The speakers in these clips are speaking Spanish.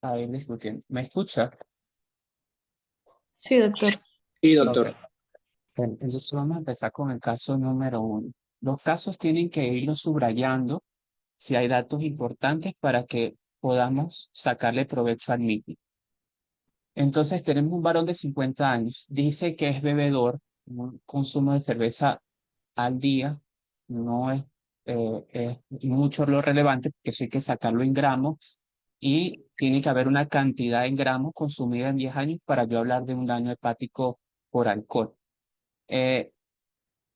A ver, discutiendo. ¿Me escucha? Sí, doctor. Sí, Ok. doctor. Bueno, entonces vamos a empezar con el caso número uno. Los casos tienen que irlos subrayando si hay datos importantes para que podamos sacarle provecho al mismo. Entonces tenemos un varón de 50 años. Dice que es bebedor, un consumo de cerveza al día. No es mucho lo relevante, porque eso hay que sacarlo en gramos y tiene que haber una cantidad en gramos consumida en 10 años para yo hablar de un daño hepático por alcohol. Eh,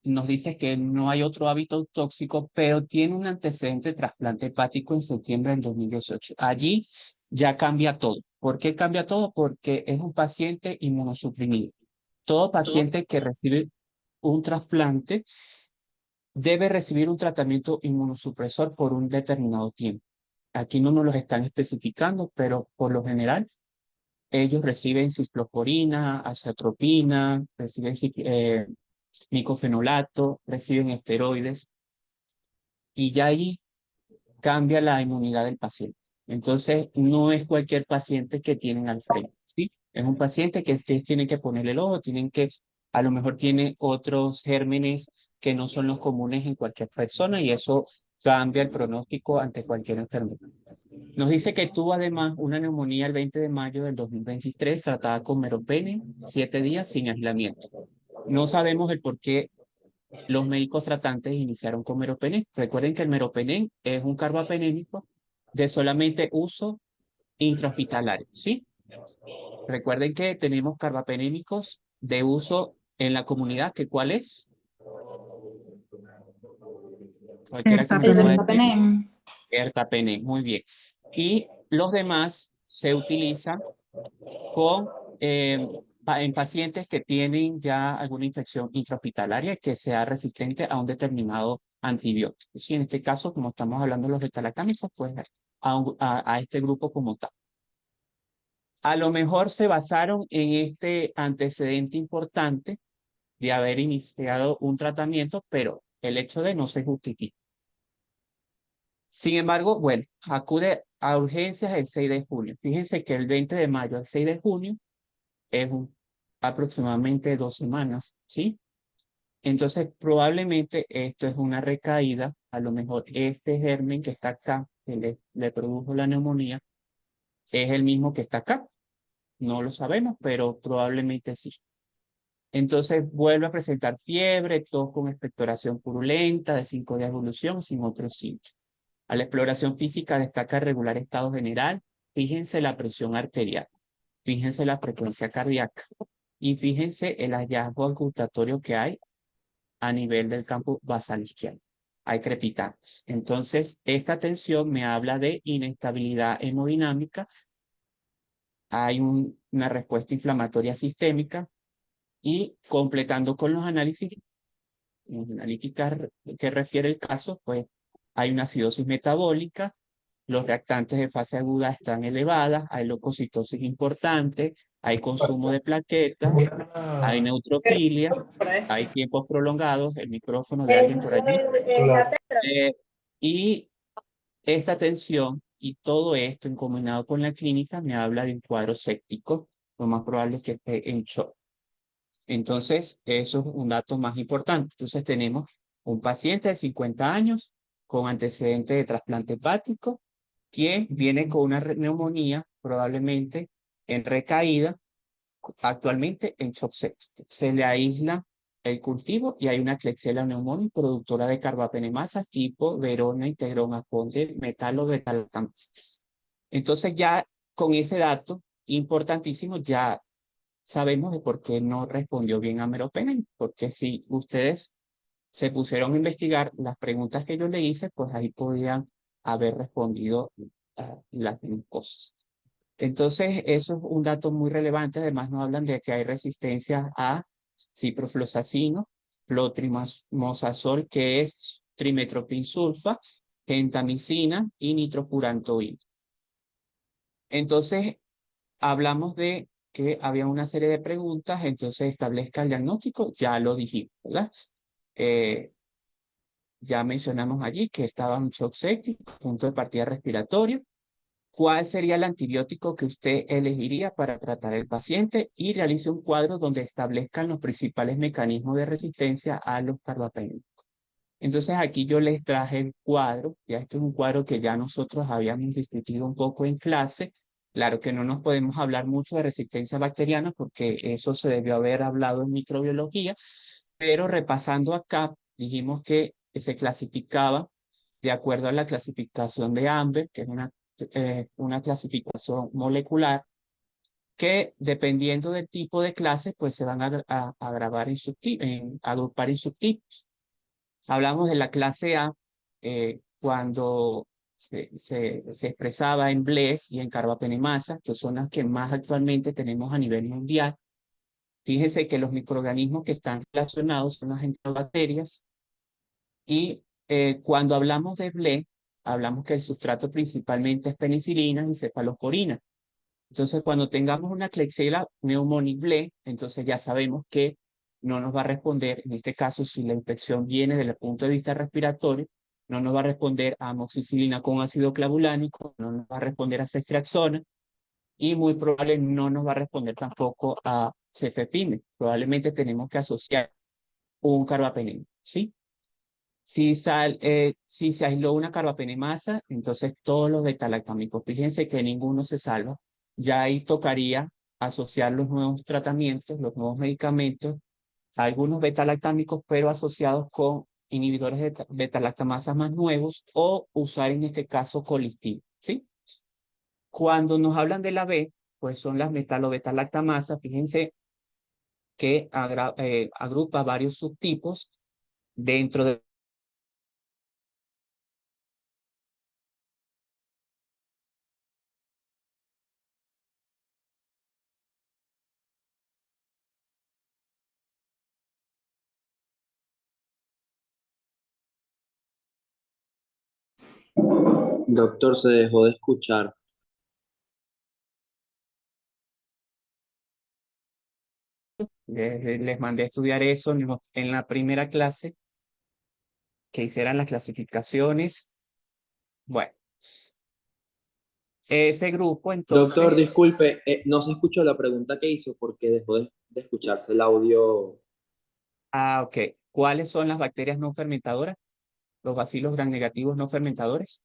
Nos dice que no hay otro hábito tóxico, pero tiene un antecedente de trasplante hepático en septiembre del 2018. Allí ya cambia todo. ¿Por qué cambia todo? Porque es un paciente inmunosuprimido. Todo paciente que recibe un trasplante debe recibir un tratamiento inmunosupresor por un determinado tiempo. Aquí no nos los están especificando, pero por lo general ellos reciben ciclosporina, azatropina, reciben micofenolato, reciben esteroides y ya ahí cambia la inmunidad del paciente. Entonces, no es cualquier paciente que tienen al frente, ¿sí? Es un paciente que ustedes tienen que ponerle el ojo, tienen que, a lo mejor tiene otros gérmenes que no son los comunes en cualquier persona y eso cambia el pronóstico ante cualquier enfermedad. Nos dice que tuvo además una neumonía el 20 de mayo del 2023 tratada con meropenem, 7 días sin aislamiento. No sabemos el por qué los médicos tratantes iniciaron con meropenem. Recuerden que el meropenem es un carbapenémico de solamente uso intrahospitalario, ¿sí? Recuerden que tenemos carbapenémicos de uso en la comunidad, que ¿cuál es? Cualquiera que me lo El pueda decir. vertapenem. Ertapenem, muy bien. Y los demás se utilizan con, eh, en pacientes que tienen ya alguna infección intrahospitalaria que sea resistente a un determinado antibiótico. Sí, en este caso, como estamos hablando de los betalacámicos, pues a este grupo como tal. A lo mejor se basaron en este antecedente importante de haber iniciado un tratamiento, pero el hecho de no se justifica. Sin embargo, bueno, acude a urgencias el 6 de junio. Fíjense que el 20 de mayo al 6 de junio es aproximadamente 2 semanas, ¿sí? Entonces, probablemente esto es una recaída, a lo mejor este germen que está acá, que le produjo la neumonía, es el mismo que está acá. No lo sabemos, pero probablemente sí. Entonces, vuelve a presentar fiebre, tos con expectoración purulenta de 5 días de evolución sin otros síntomas. A la exploración física destaca regular estado general. Fíjense la presión arterial, fíjense la frecuencia cardíaca y fíjense el hallazgo ocultatorio que hay a nivel del campo basal izquierdo. Hay crepitantes. Entonces, esta tensión me habla de inestabilidad hemodinámica, hay una respuesta inflamatoria sistémica y completando con los analíticas que refiere el caso, pues hay una acidosis metabólica, los reactantes de fase aguda están elevadas, hay leucocitosis importante, hay consumo de plaquetas, hay neutrofilia, hay tiempos prolongados, el micrófono de alguien por allí. Eh, y esta tensión y todo esto en combinado con la clínica me habla de un cuadro séptico, lo más probable es que esté en shock. Entonces, eso es un dato más importante. Entonces, tenemos un paciente de 50 años con antecedente de trasplante hepático, quien viene con una neumonía, probablemente en recaída, actualmente en shock séptico. Se le aísla el cultivo y hay una Klebsiella pneumoniae productora de carbapenemasa tipo Verona, Integrón, Aponte, metalo, betalactamasa. Entonces, ya con ese dato importantísimo, ya sabemos de por qué no respondió bien a Meropenem, porque si ustedes se pusieron a investigar las preguntas que yo le hice, pues ahí podían haber respondido las mismas cosas. Entonces, eso es un dato muy relevante. Además, nos hablan de que hay resistencia a ciprofloxacino, clotrimazol, que es trimetoprim-sulfa, gentamicina y nitrofurantoína. Entonces, hablamos de que había una serie de preguntas, entonces establezca el diagnóstico, ya lo dijimos, ¿verdad? Eh, ya mencionamos allí que estaba en shock séptico, punto de partida respiratorio, cuál sería el antibiótico que usted elegiría para tratar al paciente y realice un cuadro donde establezcan los principales mecanismos de resistencia a los carbapenemas. Entonces aquí yo les traje el cuadro, ya este es un cuadro que ya nosotros habíamos discutido un poco en clase. Claro que no nos podemos hablar mucho de resistencia bacteriana porque eso se debió haber hablado en microbiología, pero repasando acá, dijimos que se clasificaba de acuerdo a la clasificación de Amber, que es una clasificación molecular, que dependiendo del tipo de clase, pues se van a grabar en agrupar en subtipos. Hablamos de la clase A cuando se expresaba en Bless y en carbapenemasa, que son las que más actualmente tenemos a nivel mundial. Fíjense que los microorganismos que están relacionados son las enterobacterias y cuando hablamos de Blé, hablamos que el sustrato principalmente es penicilina y cefalosporina. Entonces, cuando tengamos una Klebsiella pneumoniae Blé, entonces ya sabemos que no nos va a responder, en este caso, si la infección viene desde el punto de vista respiratorio, no nos va a responder a amoxicilina con ácido clavulánico, no nos va a responder a ceftriaxona y muy probable no nos va a responder tampoco a cefepime. Probablemente tenemos que asociar un carbapenema, ¿sí? Si se aisló una carbapenemasa, entonces todos los betalactámicos, fíjense que ninguno se salva. Ya ahí tocaría asociar los nuevos tratamientos, los nuevos medicamentos, a algunos betalactámicos, pero asociados con inhibidores de betalactamasas más nuevos o usar en este caso colistina, ¿sí? Cuando nos hablan de la B, pues son las metalobetalactamasas, fíjense que agrupa varios subtipos dentro de. Doctor, se dejó de escuchar. Les mandé a estudiar eso en la primera clase, que hicieran las clasificaciones. Bueno, ese grupo Doctor, entonces, disculpe, no se escuchó la pregunta que hizo porque dejó de escucharse el audio. ok. ¿Cuáles son las bacterias no fermentadoras? Los bacilos gram negativos no fermentadores.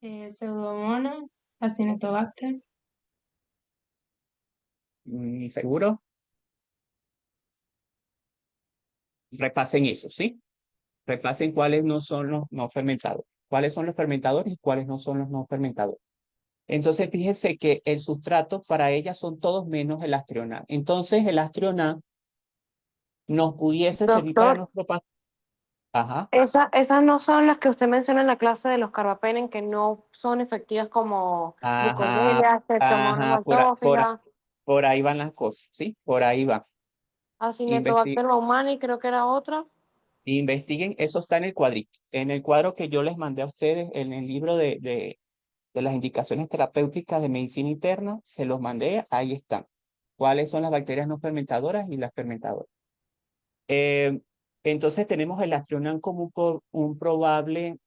Pseudomonas, Acinetobacter. ¿Seguro? Repasen eso, ¿sí? Repasen cuáles no son los no fermentados. ¿Cuáles son los fermentadores y cuáles no son los no fermentadores? Entonces, fíjense que el sustrato para ellas son todos menos el astrional. Entonces, el astrional nos pudiese servir para Doctor, nuestro paciente. Ajá. esas no son las que usted menciona en la clase de los carbapenem, que no son efectivas como Ajá, Nicodelia, Streptomonas ajá, maltófilas, por ahí van las cosas, ¿sí? Por ahí va. Acinetobacter baumannii, creo que era otra. Investiguen, eso está en el cuadrito. En el cuadro que yo les mandé a ustedes, en el libro de las indicaciones terapéuticas de medicina interna, se los mandé, ahí están. ¿Cuáles son las bacterias no fermentadoras y las fermentadoras? Eh, entonces tenemos el Astronam como un probable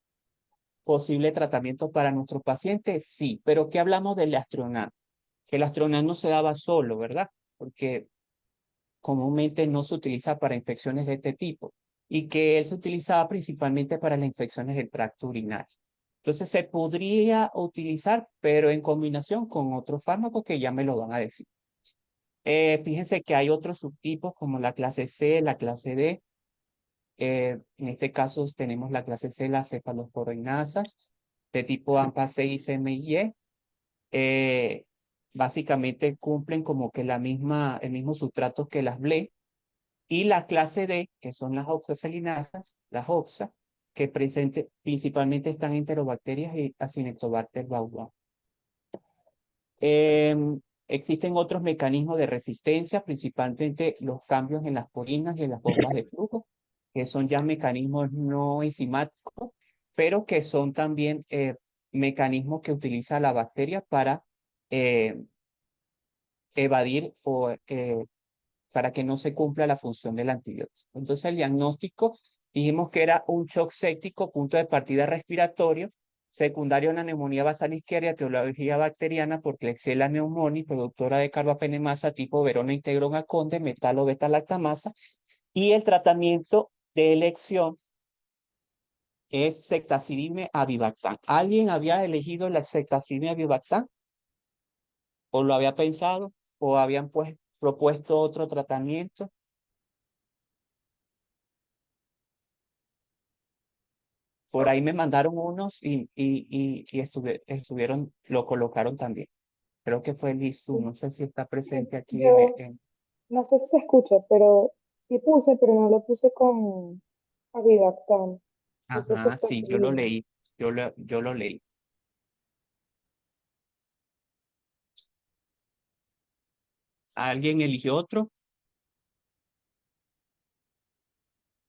posible tratamiento para nuestros pacientes, sí, pero ¿qué hablamos del Astronam? Que el Astronam no se daba solo, ¿verdad? Porque comúnmente no se utiliza para infecciones de este tipo y que él se utilizaba principalmente para las infecciones del tracto urinario. Entonces se podría utilizar, pero en combinación con otros fármacos que ya me lo van a decir. Fíjense que hay otros subtipos como la clase C, la clase D. En este caso tenemos la clase C, las cefalosporinasas de tipo AMPA 6 MIE. Eh, Básicamente cumplen como que el mismo sustrato que las BLE. Y la clase D, que son las oxacelinasas, las oxa, que principalmente están enterobacterias y Acinetobacter baumannii. Existen otros mecanismos de resistencia, principalmente los cambios en las porinas y en las bombas de flujo, que son ya mecanismos no enzimáticos, pero que son también mecanismos que utiliza la bacteria para eh, evadir o para que no se cumpla la función del antibiótico. Entonces, el diagnóstico Dijimos que era un shock séptico, punto de partida respiratorio, secundario a una neumonía basal isquemia, etiología bacteriana por Klebsiella pneumoniae, productora de carbapenemasa tipo Verona integron aconde, metal o beta-lactamasa, y el tratamiento de elección es ceftazidime avibactam. ¿Alguien había elegido la ceftazidime avibactam? ¿O lo había pensado? ¿O habían pues propuesto otro tratamiento? Por ahí me mandaron unos estuvieron, lo colocaron también. Creo que fue Lizu, no sé si está presente aquí Yo no sé si se escucha, pero sí puse, pero no lo puse con Avibactam. Puse Ajá, sí, yo lo ceftazidime. leí, yo lo leí. ¿Alguien eligió otro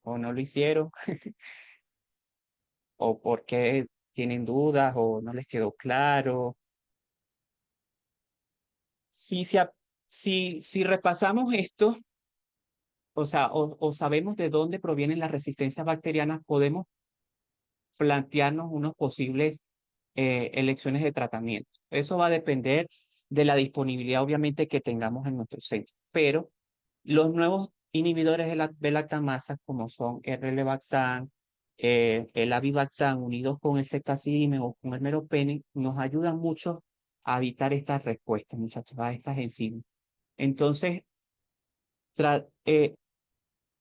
o no lo hicieron? ¿O por qué tienen dudas o no les quedó claro? Si repasamos esto, o sea, o sabemos de dónde provienen las resistencias bacterianas, podemos plantearnos unos posibles elecciones de tratamiento. Eso va a depender de la disponibilidad, obviamente, que tengamos en nuestro centro. Pero los nuevos inhibidores de la beta-lactamasa, como son R-Levactan, el Avibactam, unidos con el ceftazidime o con el meropenem, nos ayudan mucho a evitar estas respuestas, muchachos, a estas enzimas. Entonces, tra- eh,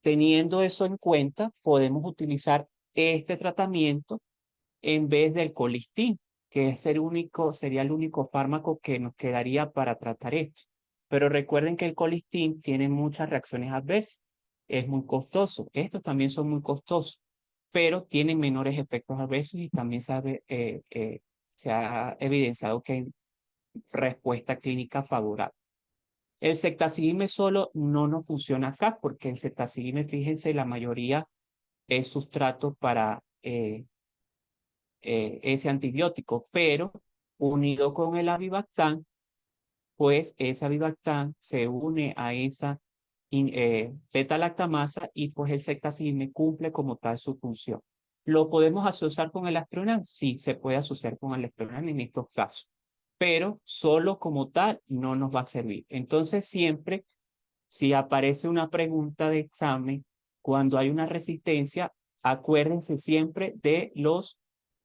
teniendo eso en cuenta, podemos utilizar este tratamiento en vez del colistin, que es sería el único fármaco que nos quedaría para tratar esto. Pero recuerden que el colistin tiene muchas reacciones adversas, es muy costoso. Estos también son muy costosos, pero tienen menores efectos adversos y también se ha evidenciado que hay respuesta clínica favorable. El ceftazidime solo no nos funciona acá porque el ceftazidime, fíjense, la mayoría es sustrato para ese antibiótico, pero unido con el avibactam, pues ese avibactam se une a esa beta-lactamasa y pues el ceftazidime cumple como tal su función. ¿Lo podemos asociar con el astronan? Sí, se puede asociar con el astronan en estos casos, pero solo como tal no nos va a servir. Entonces siempre, si aparece una pregunta de examen, cuando hay una resistencia, acuérdense siempre de los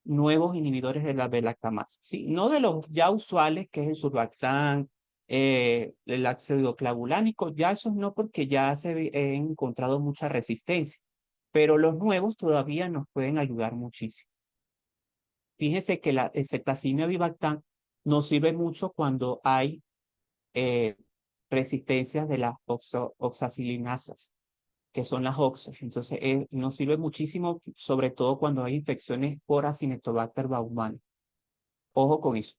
nuevos inhibidores de la beta-lactamasa, ¿sí? No de los ya usuales, que es el surbaxán, el ácido clavulánico, ya esos no, porque ya se he encontrado mucha resistencia, pero los nuevos todavía nos pueden ayudar muchísimo. Fíjense que el ceftazidime avibactam nos sirve mucho cuando hay eh, resistencias de las oxacilinasas, que son las oxas. Entonces, nos sirve muchísimo, sobre todo cuando hay infecciones por Acinetobacter baumannii. Ojo con eso.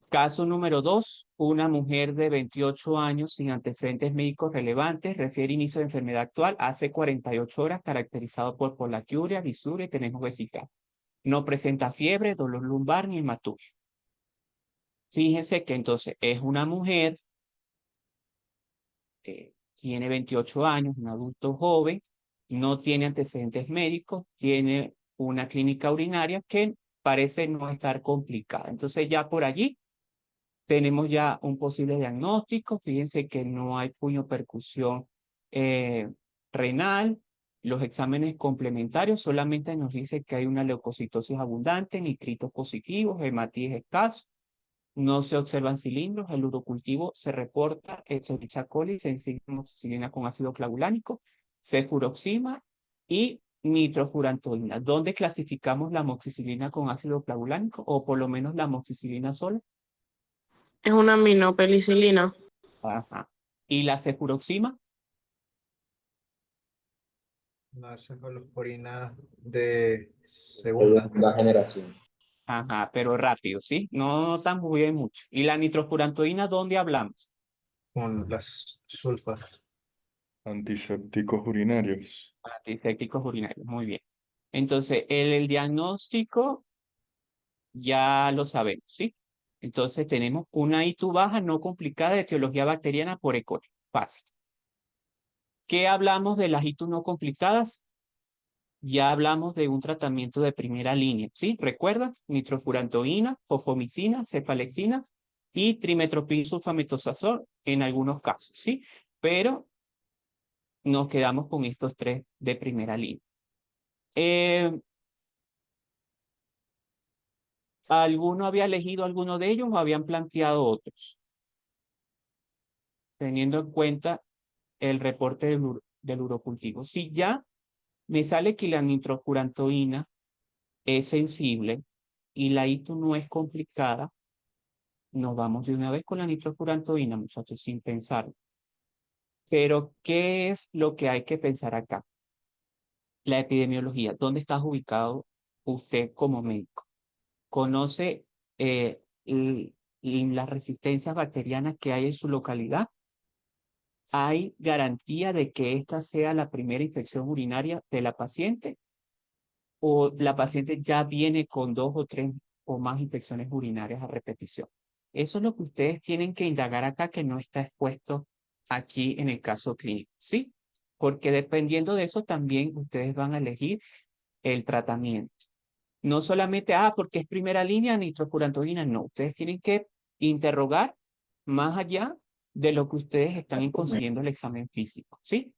Caso número 2, una mujer de 28 años sin antecedentes médicos relevantes, refiere inicio de enfermedad actual hace 48 horas, caracterizado por polaquiuria, disuria y tenemos vesical. No presenta fiebre, dolor lumbar ni hematúria. Fíjense que entonces es una mujer tiene 28 años, un adulto joven, no tiene antecedentes médicos, tiene una clínica urinaria que parece no estar complicada. Entonces ya por allí tenemos ya un posible diagnóstico. Fíjense que no hay puño-percusión renal. Los exámenes complementarios solamente nos dice que hay una leucocitosis abundante, nitritos positivos, hematíes escaso. No se observan cilindros, el urocultivo se reporta Escherichia coli, amoxicilina con ácido clavulánico, cefuroxima y nitrofurantoína. ¿Dónde clasificamos la amoxicilina con ácido clavulánico o por lo menos la amoxicilina sola? Es una aminopenicilina. Ajá. ¿Y la cefuroxima? La cefalosporina de De segunda, segunda generación. Ajá, pero rápido, ¿sí? No tan muy bien mucho. ¿Y la nitrofurantoína dónde hablamos? con las sulfas. Antisépticos urinarios. Antisépticos urinarios, muy bien. Entonces, el diagnóstico ya lo sabemos, ¿sí? Entonces tenemos una I2 baja no complicada de etiología bacteriana por E. coli. Fácil. ¿Qué hablamos de las ITU no complicadas? Ya hablamos de un tratamiento de primera línea, ¿sí? ¿Recuerda? Nitrofurantoína, fosfomicina, cefalexina y trimetoprim sulfametosazol en algunos casos, ¿sí? Pero nos quedamos con estos tres de primera línea. ¿Alguno había elegido alguno de ellos o habían planteado otros? Teniendo en cuenta el reporte del urocultivo. Si ya me sale que la nitrofurantoína es sensible y la ITU no es complicada, nos vamos de una vez con la nitrofurantoína, muchachos, sin pensar. Pero, ¿qué es lo que hay que pensar acá? La epidemiología. ¿Dónde está ubicado usted como médico? ¿Conoce las resistencias bacterianas que hay en su localidad? ¿Hay garantía de que esta sea la primera infección urinaria de la paciente? ¿O la paciente ya viene con 2 o 3 o más infecciones urinarias a repetición? Eso es lo que ustedes tienen que indagar acá, que no está expuesto aquí en el caso clínico, ¿sí? Porque dependiendo de eso también ustedes van a elegir el tratamiento. No solamente, porque es primera línea nitrofurantoína, no. Ustedes tienen que interrogar más allá de lo que ustedes están consiguiendo el examen físico, ¿sí?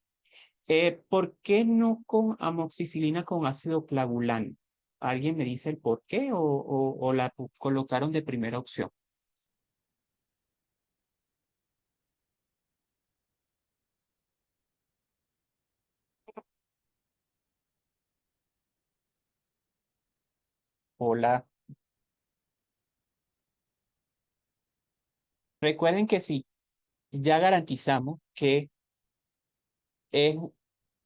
¿Por qué no con amoxicilina con ácido clavulano? ¿Alguien me dice el por qué o la colocaron de primera opción? Hola. Recuerden que si ya garantizamos que es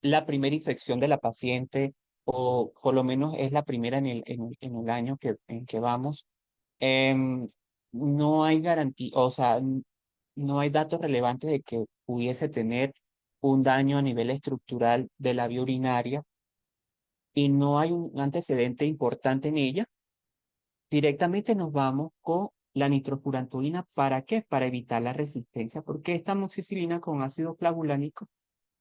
la primera infección de la paciente o por lo menos es la primera en el año en que vamos, em, no hay garantía, o sea, no hay datos relevantes de que pudiese tener un daño a nivel estructural de la vía urinaria y no hay un antecedente importante en ella, directamente nos vamos con la nitrofurantoína. ¿Para qué? Para evitar la resistencia, porque esta amoxicilina con ácido clavulánico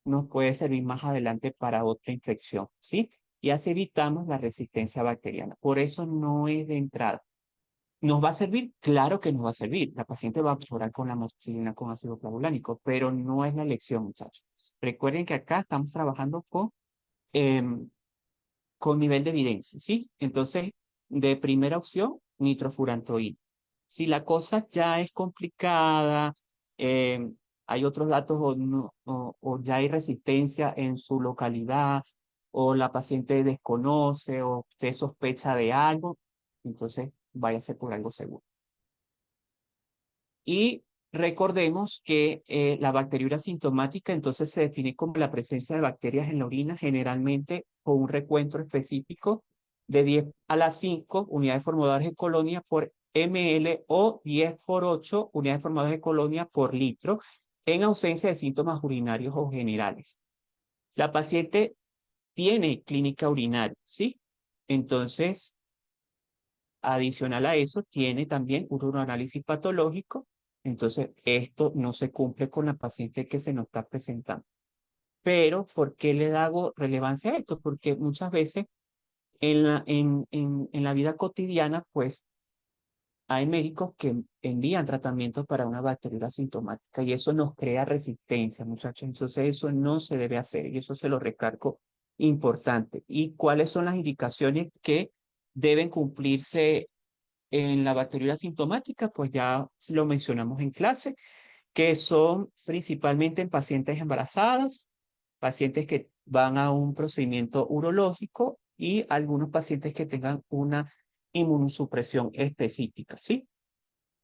nos puede servir más adelante para otra infección, ¿sí? Y así evitamos la resistencia bacteriana. Por eso no es de entrada. ¿Nos va a servir? Claro que nos va a servir. La paciente va a mejorar con la amoxicilina con ácido clavulánico, pero no es la elección, muchachos. Recuerden que acá estamos trabajando em, con nivel de evidencia, ¿sí? Entonces, de primera opción, nitrofurantoína. Si la cosa ya es complicada, hay otros datos o ya hay resistencia en su localidad, o la paciente desconoce o usted sospecha de algo, entonces váyase por algo seguro. Y recordemos que la bacteriuria sintomática entonces se define como la presencia de bacterias en la orina, generalmente con un recuento específico de 10 a la 5 unidades formadoras de colonia por ml o 10 por 8 unidades formadoras de colonia por litro, en ausencia de síntomas urinarios o generales. La paciente tiene clínica urinaria, ¿sí? Entonces, adicional a eso, tiene también un uroanálisis patológico. Entonces, esto no se cumple con la paciente que se nos está presentando. Pero, ¿por qué le hago relevancia a esto? Porque muchas veces en la vida cotidiana, pues, hay médicos que envían tratamientos para una bacteria asintomática y eso nos crea resistencia, muchachos. Entonces, eso no se debe hacer y eso se lo recargo importante. ¿Y cuáles son las indicaciones que deben cumplirse en la bacteriuria asintomática? Pues ya lo mencionamos en clase, que son principalmente en pacientes embarazadas, pacientes que van a un procedimiento urológico y algunos pacientes que tengan una inmunosupresión específica, ¿sí?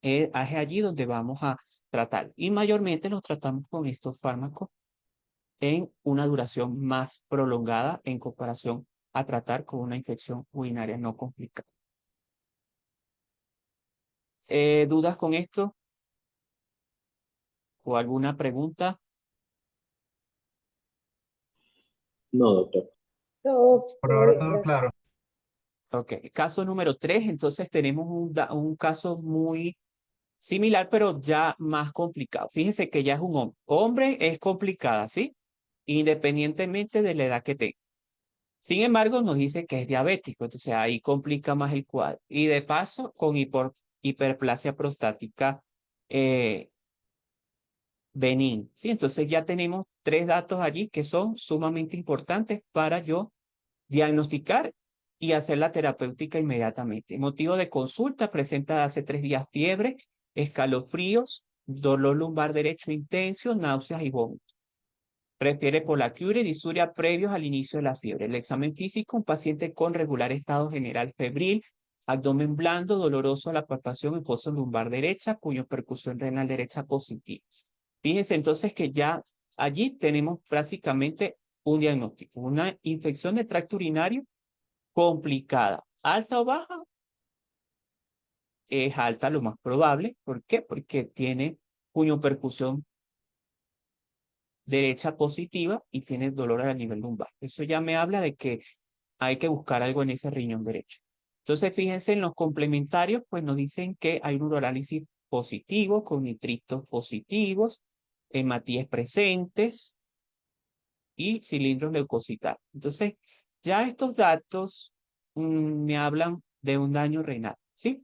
Es allí donde vamos a tratar. Y mayormente los tratamos con estos fármacos en una duración más prolongada en comparación a tratar con una infección urinaria no complicada. ¿Dudas con esto? ¿O alguna pregunta? No, doctor. Todo, Por todo ahora bien, todo gracias. claro. Ok, caso número 3, entonces tenemos un caso muy similar, pero ya más complicado. Fíjense que ya es un hombre. Hombre es complicada, ¿sí? independientemente de la edad que tenga. Sin embargo, nos dice que es diabético, entonces ahí complica más el cuadro. Y de paso, con hiperplasia prostática benigna. ¿Sí? Entonces ya tenemos 3 datos allí que son sumamente importantes para yo diagnosticar y hacer la terapéutica inmediatamente. Motivo de consulta: presenta hace 3 días fiebre, escalofríos, dolor lumbar derecho intenso, náuseas y vómitos. Refiere por la y disuria previos al inicio de la fiebre. El examen físico: un paciente con regular estado general febril, abdomen blando, doloroso a la palpación y fosa lumbar derecha, cuya percusión renal derecha positiva. Fíjense entonces que ya allí tenemos prácticamente un diagnóstico, una infección de tracto urinario complicada. ¿Alta o baja? Es alta lo más probable. ¿Por qué? Porque tiene percusión derecha positiva y tiene dolor a nivel lumbar. Eso ya me habla de que hay que buscar algo en ese riñón derecho. Entonces, fíjense en los complementarios, pues nos dicen que hay un uroanálisis positivo, con nitritos positivos, hematíes presentes y cilindros leucocitarios. Entonces, ya estos datos me hablan de un daño renal, ¿sí?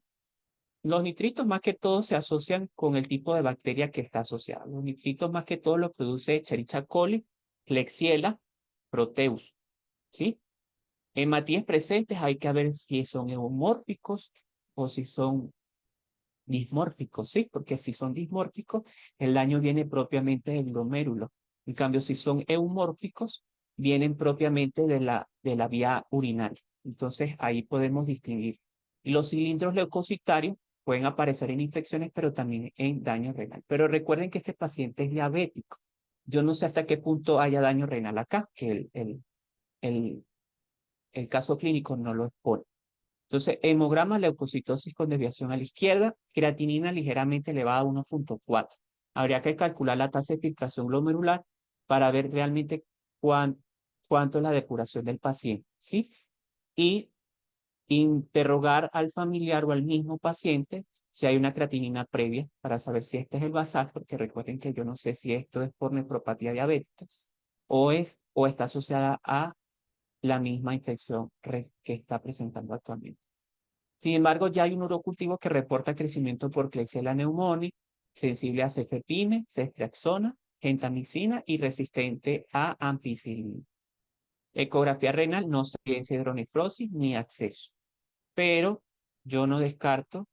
Los nitritos más que todo se asocian con el tipo de bacteria que está asociada. Los nitritos más que todo los produce Escherichia coli, Klebsiella, Proteus, ¿sí? Hematíes presentes hay que ver si son eumórficos o si son dismórficos, ¿sí? Porque si son dismórficos, el daño viene propiamente del glomérulo. En cambio, si son eumórficos, vienen propiamente de la vía urinaria. Entonces, ahí podemos distinguir. Los cilindros leucocitarios pueden aparecer en infecciones, pero también en daño renal. Pero recuerden que este paciente es diabético. Yo no sé hasta qué punto haya daño renal acá, que el caso clínico no lo expone. Entonces, hemograma, leucocitosis con desviación a la izquierda, creatinina ligeramente elevada a 1.4. Habría que calcular la tasa de filtración glomerular para ver realmente cuánto es la depuración del paciente, ¿sí? Y interrogar al familiar o al mismo paciente si hay una creatinina previa para saber si este es el basal, porque recuerden que yo no sé si esto es por nefropatía diabética o está asociada a la misma infección que está presentando actualmente. Sin embargo, ya hay un urocultivo que reporta crecimiento por Klebsiella pneumoniae, sensible a cefepime, ceftriaxona, gentamicina y resistente a ampicilina. Ecografía renal: no se evidencia hidronefrosis ni acceso, pero yo no descarto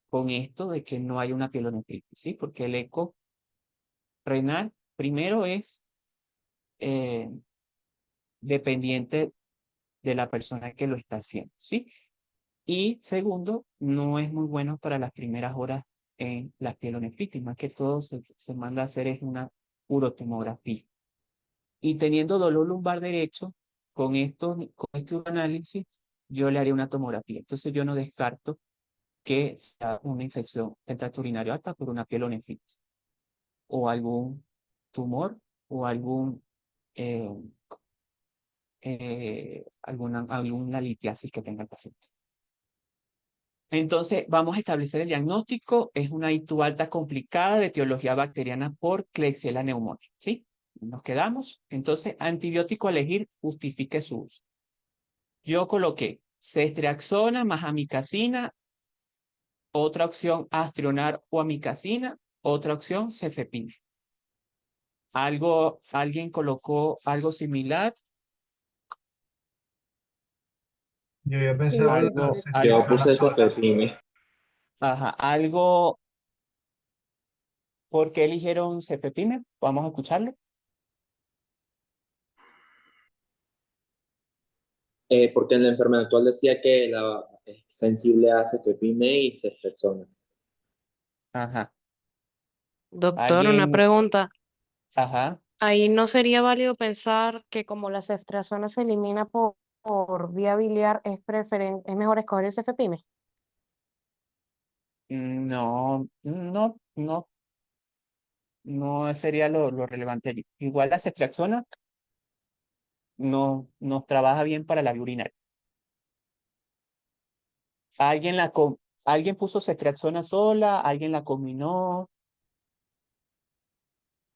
con esto de que no hay una pielonefritis, ¿sí? Porque el eco renal primero es dependiente de la persona que lo está haciendo, ¿sí? Y segundo, no es muy bueno para las primeras horas en la pielonefritis. Más que todo se manda a hacer es una urotomografía. Y teniendo dolor lumbar derecho, con este análisis, yo le haré una tomografía. Entonces yo no descarto que sea una infección del tracto urinario alta por una pielonefritis o algún tumor o eh, alguna litiasis que tenga el paciente. Entonces, vamos a establecer el diagnóstico. Es una ITU alta complicada de etiología bacteriana por Klebsiella pneumoniae, ¿sí? Nos quedamos. Entonces, antibiótico a elegir, justifique su uso. Yo coloqué ceftriaxona más amicacina, otra opción Astrionar o amicacina, otra opción cefepime. ¿Alguien colocó algo similar? Yo había pensado en la Sí, Yo ceftriaxona puse sola. cefepime, Ajá, ¿por qué eligieron cefepime? Vamos a escucharlo. porque en la enfermedad actual decía que es sensible a cefepime y ceftriaxona. Ajá. Doctor, una ¿Alguien? pregunta. Ajá. Ahí no sería válido pensar que como la ceftriaxona se elimina por vía biliar, es mejor escoger el cefepime. No, no, no, no sería lo relevante allí. Igual la ceftriaxona no nos trabaja bien para la vía urinaria. ¿Alguien puso ceftriaxona sola? ¿Alguien la combinó?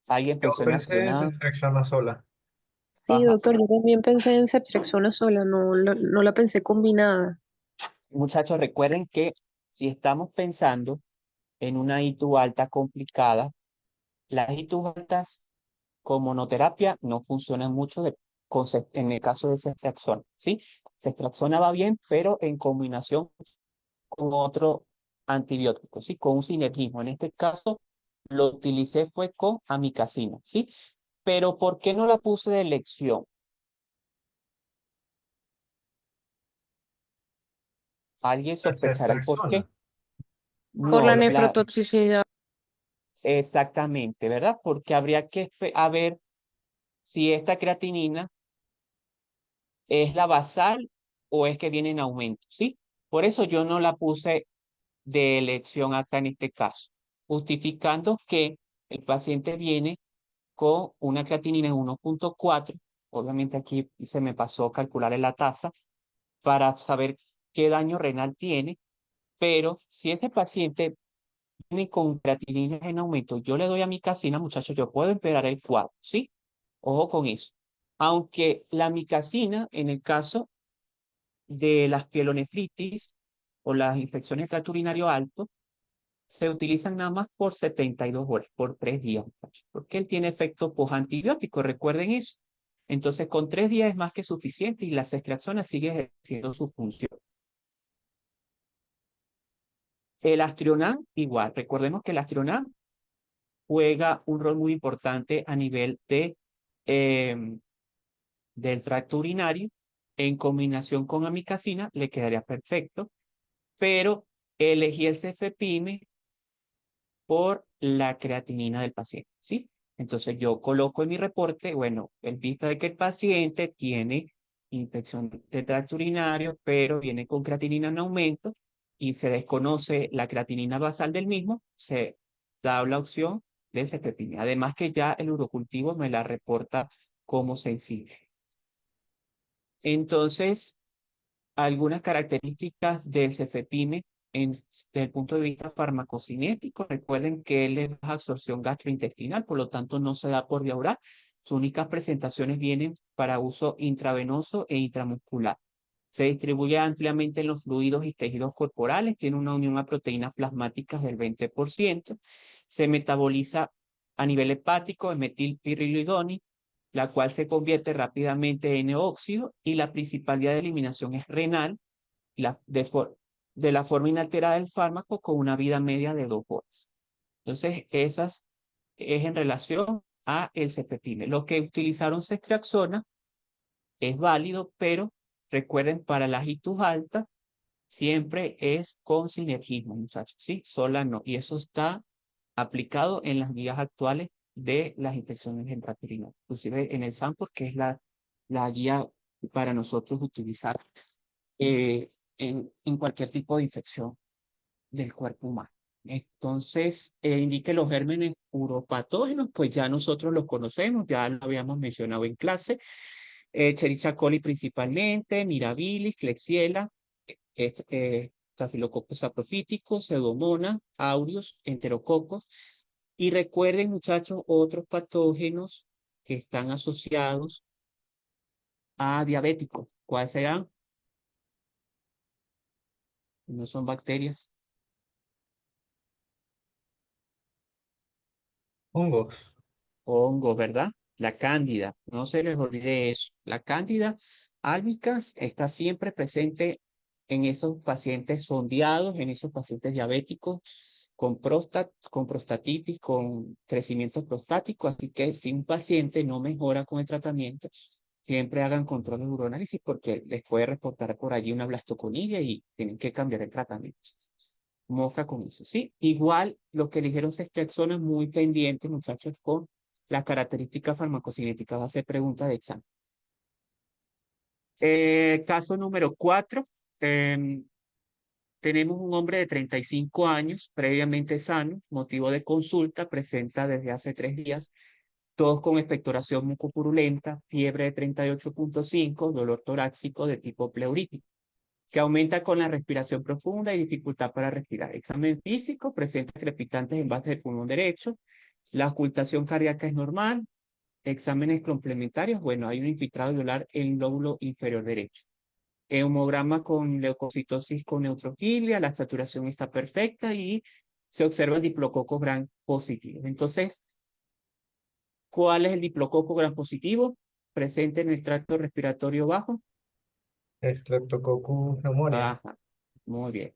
¿Alguien Yo pensó en pensé en Astrionar? ceftriaxona sola. Sí, Ajá. doctor, yo también pensé en ceftriaxona sola, no la pensé combinada. Muchachos, recuerden que si estamos pensando en una ITU alta complicada, las ITU altas con monoterapia no funcionan mucho en el caso de ceftriaxona, ¿sí? Ceftriaxona va bien, pero en combinación con otro antibiótico, ¿sí? Con un sinergismo. En este caso, lo utilicé fue con amicacina, ¿sí? Pero ¿por qué no la puse de elección? ¿Alguien La sospechará el por qué? ceftriaxona. Por la No, nefrotoxicidad. exactamente, ¿verdad? Porque habría que a ver si esta creatinina es la basal o es que viene en aumento, ¿sí? Por eso yo no la puse de elección acá en este caso, justificando que el paciente viene con una creatinina en 1.4, obviamente aquí se me pasó calcular en la tasa para saber qué daño renal tiene, pero si ese paciente viene con creatinina en aumento, yo le doy a mi casina, muchachos, yo puedo empeorar el cuadro, ¿sí? Ojo con eso. Aunque la micacina, en el caso de las pielonefritis o las infecciones de tracto urinario alto, se utilizan nada más por 72 horas, por 3 días, muchachos, porque él tiene efecto postantibiótico, recuerden eso. Entonces, con 3 días es más que suficiente y la ceftriaxona sigue ejerciendo su función. El Astronan, igual, recordemos que el Astronan juega un rol muy importante a nivel em, del tracto urinario. En combinación con amicacina le quedaría perfecto, pero elegí el cefepime por la creatinina del paciente, ¿sí? Entonces yo coloco en mi reporte, bueno, en vista de que el paciente tiene infección de tracto urinario, pero viene con creatinina en aumento y se desconoce la creatinina basal del mismo, se da la opción de cefepime. Además que ya el urocultivo me la reporta como sensible. Entonces, algunas características del cefepime desde el punto de vista farmacocinético. Recuerden que él es baja absorción gastrointestinal, por lo tanto no se da por vía oral. Sus únicas presentaciones vienen para uso intravenoso e intramuscular. Se distribuye ampliamente en los fluidos y tejidos corporales, tiene una unión a proteínas plasmáticas del 20%, se metaboliza a nivel hepático en metilpirrolidoni, la cual se convierte rápidamente en óxido y la principal vía de eliminación es renal, de la forma inalterada del fármaco con una vida media de 2 horas. Entonces, esas es en relación a el cefepime. Los que utilizaron ceftriaxona es válido, pero recuerden, para las ITUs altas, siempre es con sinergismo, muchachos, ¿sí? Sola no. Y eso está aplicado en las guías actuales de las infecciones intrauterinas, inclusive en el SAMPOR, que es la guía para nosotros utilizar en cualquier tipo de infección del cuerpo humano. Entonces, indique los gérmenes uropatógenos, pues ya nosotros los conocemos, ya lo habíamos mencionado en clase. Escherichia coli principalmente, Mirabilis, Klebsiella, Staphylococcus saprophyticus, Pseudomonas, Aureus, Enterococos. Y recuerden, muchachos, otros patógenos que están asociados a diabéticos. ¿Cuáles serán? No son bacterias. Hongos. Hongos, ¿verdad? La cándida, no se les olvide eso. La cándida albicans está siempre presente en esos pacientes sondeados, en esos pacientes diabéticos con prostatitis, con crecimiento prostático. Así que si un paciente no mejora con el tratamiento, siempre hagan controles de uroanálisis porque les puede reportar por allí una blastoconidia y tienen que cambiar el tratamiento. Mofa con eso, ¿sí? Igual, lo que eligieron ceftriaxona es muy pendiente, muchachos, con las características farmacocinéticas. Va a hacer preguntas de examen. Caso número 4. Tenemos un hombre de 35 años, previamente sano, motivo de consulta, presenta desde hace 3 días, todos con expectoración mucopurulenta, fiebre de 38.5, dolor torácico de tipo pleurítico, que aumenta con la respiración profunda y dificultad para respirar. Examen físico, presenta crepitantes en base del pulmón derecho, la ocultación cardíaca es normal, exámenes complementarios, bueno, hay un infiltrado alveolar en el lóbulo inferior derecho. Hemograma con leucocitosis con neutrofilia, la saturación está perfecta y se observa el diplococo gram positivo. Entonces, ¿cuál es el diplococo gram positivo? Presente en el tracto respiratorio bajo. Streptococcus pneumoniae. Ajá, muy bien.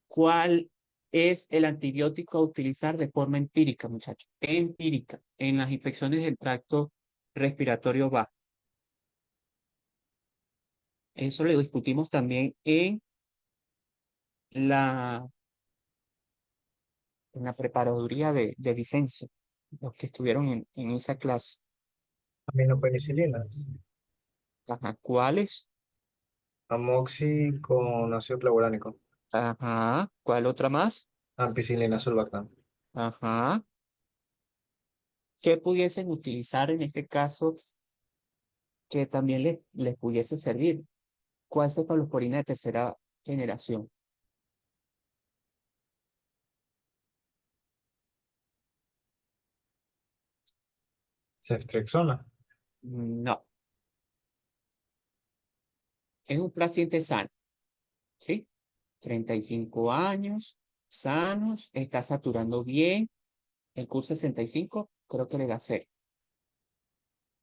¿Cuál es el antibiótico a utilizar de forma empírica, muchachos? Empírica, en las infecciones del tracto respiratorio bajo. Eso lo discutimos también la, en la preparaduría de Vicencio, los que estuvieron en esa clase. Aminopenicilinas. Ajá, ¿cuáles? Amoxi con ácido clavulánico. Ajá, ¿cuál otra más? Ampicilina sulbactam. Ajá. ¿Qué pudiesen utilizar en este caso que también les pudiese servir? ¿Cuál cefalosporina de tercera generación? Ceftriaxona. No, es un paciente sano, ¿sí? 35 años, sanos, está saturando bien, el curso 65, creo que le da cero.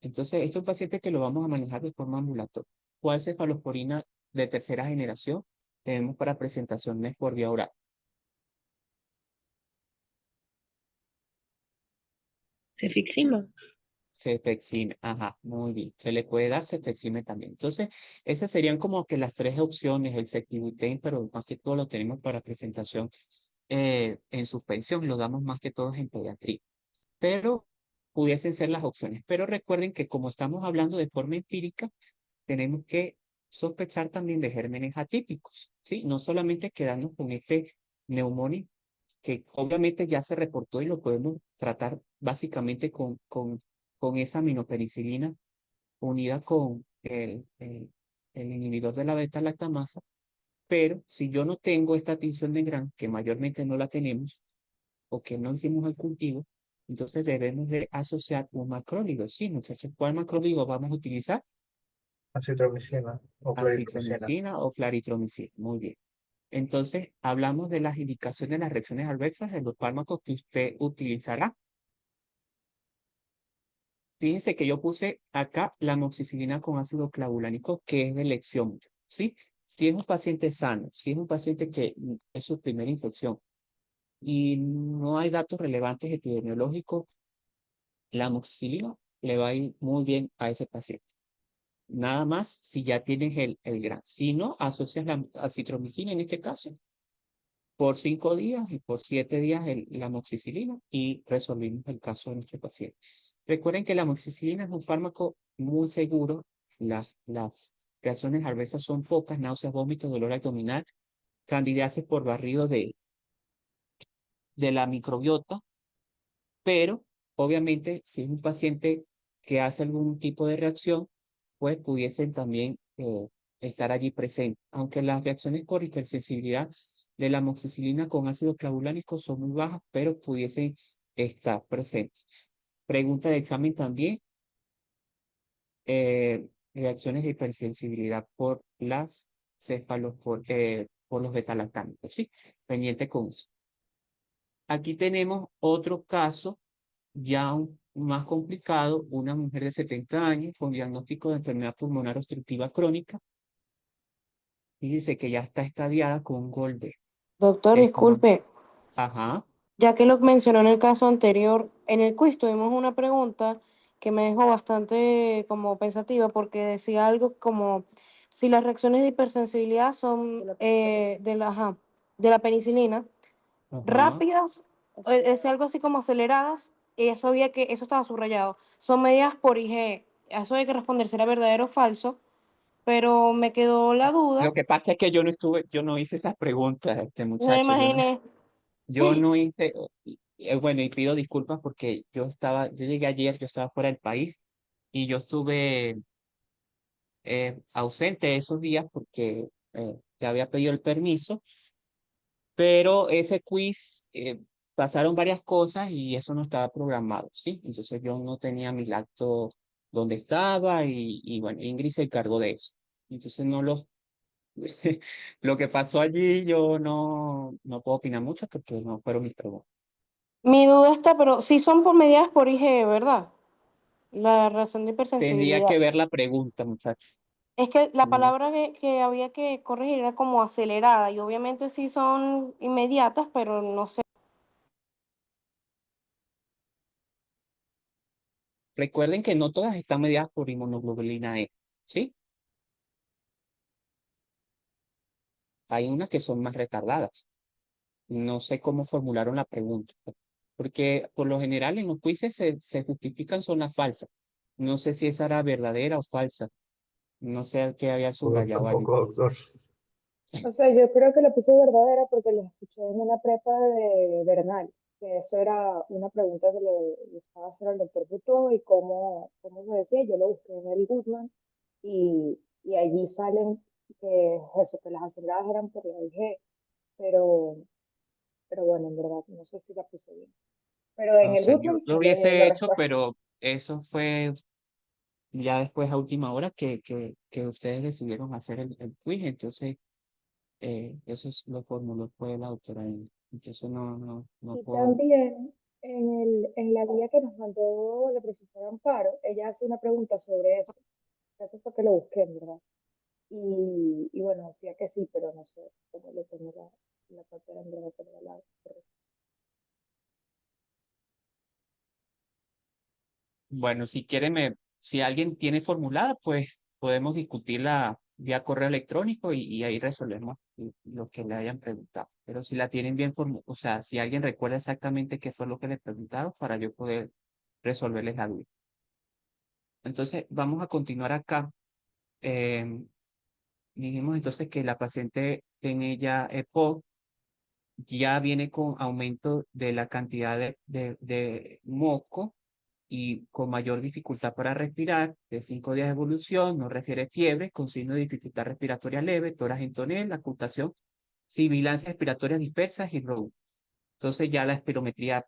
Entonces, este es un paciente que lo vamos a manejar de forma ambulatoria. ¿Cuál cefalosporina de tercera generación tenemos para presentaciones por vía oral? Cefixima. Cefexime, ajá, muy bien. Se le puede dar cefexime también. Entonces, esas serían como que las tres opciones, el Cectibuten, pero más que todo lo tenemos para presentación en suspensión, lo damos más que todo en pediatría. Pero pudiesen ser las opciones. Pero recuerden que como estamos hablando de forma empírica, tenemos que sospechar también de gérmenes atípicos, ¿sí? No solamente quedarnos con este neumonio, que obviamente ya se reportó y lo podemos tratar básicamente con esa aminopenicilina unida con el inhibidor de la beta-lactamasa, pero si yo no tengo esta tinción de Gram, que mayormente no la tenemos, o que no hicimos el cultivo, entonces debemos de asociar un macrólido. Sí, muchachos, ¿cuál macrólido vamos a utilizar? Acitromicina o cloritromicina. Acitromicina o claritromicina. Muy bien. Entonces, hablamos de las indicaciones de las reacciones adversas de los fármacos que usted utilizará. Fíjense que yo puse acá la amoxicilina con ácido clavulánico, que es de elección, ¿sí? Si es un paciente sano, si es un paciente que es su primera infección y no hay datos relevantes epidemiológicos, la amoxicilina le va a ir muy bien a ese paciente. Nada más si ya tienes el GRAM. Si no, asocias la acitromicina en este caso por 5 días y por 7 días la amoxicilina y resolvimos el caso de nuestro paciente. Recuerden que la amoxicilina es un fármaco muy seguro. Las reacciones adversas son pocas, náuseas, vómitos, dolor abdominal, candidiasis por barrido de la microbiota, pero obviamente si es un paciente que hace algún tipo de reacción, pues pudiesen también estar allí presentes. Aunque las reacciones por hipersensibilidad de la amoxicilina con ácido clavulánico son muy bajas, pero pudiesen estar presentes. Pregunta de examen también, reacciones de hipersensibilidad por las por los betalactámicos, ¿sí? Pendiente con eso. Aquí tenemos otro caso ya más complicado, una mujer de 70 años con diagnóstico de enfermedad pulmonar obstructiva crónica y dice que ya está estadiada con Goldberg. Doctor, Esto, disculpe, ajá, ya que lo mencionó en el caso anterior, en el quiz tuvimos una pregunta que me dejó bastante como pensativa porque decía algo como si las reacciones de hipersensibilidad son de la penicilina ajá. rápidas, es algo así como aceleradas, y eso había que, eso estaba subrayado, son medidas por IgE. A eso hay que responder si era verdadero o falso, pero me quedó la Lo duda, que pasa es que yo no hice esas preguntas, este me muchacho, imaginé. yo no hice, bueno, y pido disculpas porque yo llegué ayer, yo estaba fuera del país y yo estuve ausente esos días porque ya había pedido el permiso. Pero ese quiz pasaron varias cosas y eso no estaba programado, ¿sí? Entonces yo no tenía mi lacto donde estaba y bueno, Ingrid se encargó de eso. Entonces no lo, lo que pasó allí yo no puedo opinar mucho porque no fueron mis preguntas. Mi duda está, pero sí son por medidas por IgE, ¿verdad? La razón de Tendría hipersensibilidad. que ver la pregunta, muchachos. Es que la Tendría- palabra que había que corregir era como acelerada y obviamente sí son inmediatas, pero no sé. Recuerden que no todas están mediadas por inmunoglobulina E, ¿sí? Hay unas que son más retardadas. No sé cómo formularon la pregunta, porque por lo general en los quizzes se justifican zonas falsas. No sé si esa era verdadera o falsa. No sé qué había Pues subrayado allí. tampoco, doctor. O sea, yo creo que lo puse verdadera porque lo escuché en una prepa de Bernal, que eso era una pregunta que le estaba haciendo al doctor Butó y cómo se decía, yo lo busqué en el Goodman y allí salen que eso, que las aceleradas eran por la IG, pero, pero bueno, en verdad, no sé si la puse bien. Pero en O el sea, yo Goodman lo sale hubiese la hecho, respuesta. pero eso fue ya después a última hora que ustedes decidieron hacer el quiz. Entonces, lo formuló fue la doctora Ingrid. Entonces, no Y puedo. también en la guía que nos mandó la profesora Amparo, ella hace una pregunta sobre eso. Eso fue que lo busqué, en verdad. Y bueno, decía que sí, pero no sé cómo le tengo la papel en verdad tenía la correcta. Bueno, si quiere, si alguien tiene formulada, pues podemos discutirla vía correo electrónico y ahí resolvemos lo que le hayan preguntado. Pero si la tienen bien formulada, o sea, si alguien recuerda exactamente qué fue lo que le preguntaron para yo poder resolverles la duda. Entonces, vamos a continuar acá. Em, Dijimos entonces que la paciente en ella EPOC ya viene con aumento de la cantidad de moco y con mayor dificultad para respirar, de 5 días de evolución, no refiere fiebre, con signo de dificultad respiratoria leve, tórax en tonel, ocultación, sibilancias respiratorias dispersas y ROW. Entonces ya la espirometría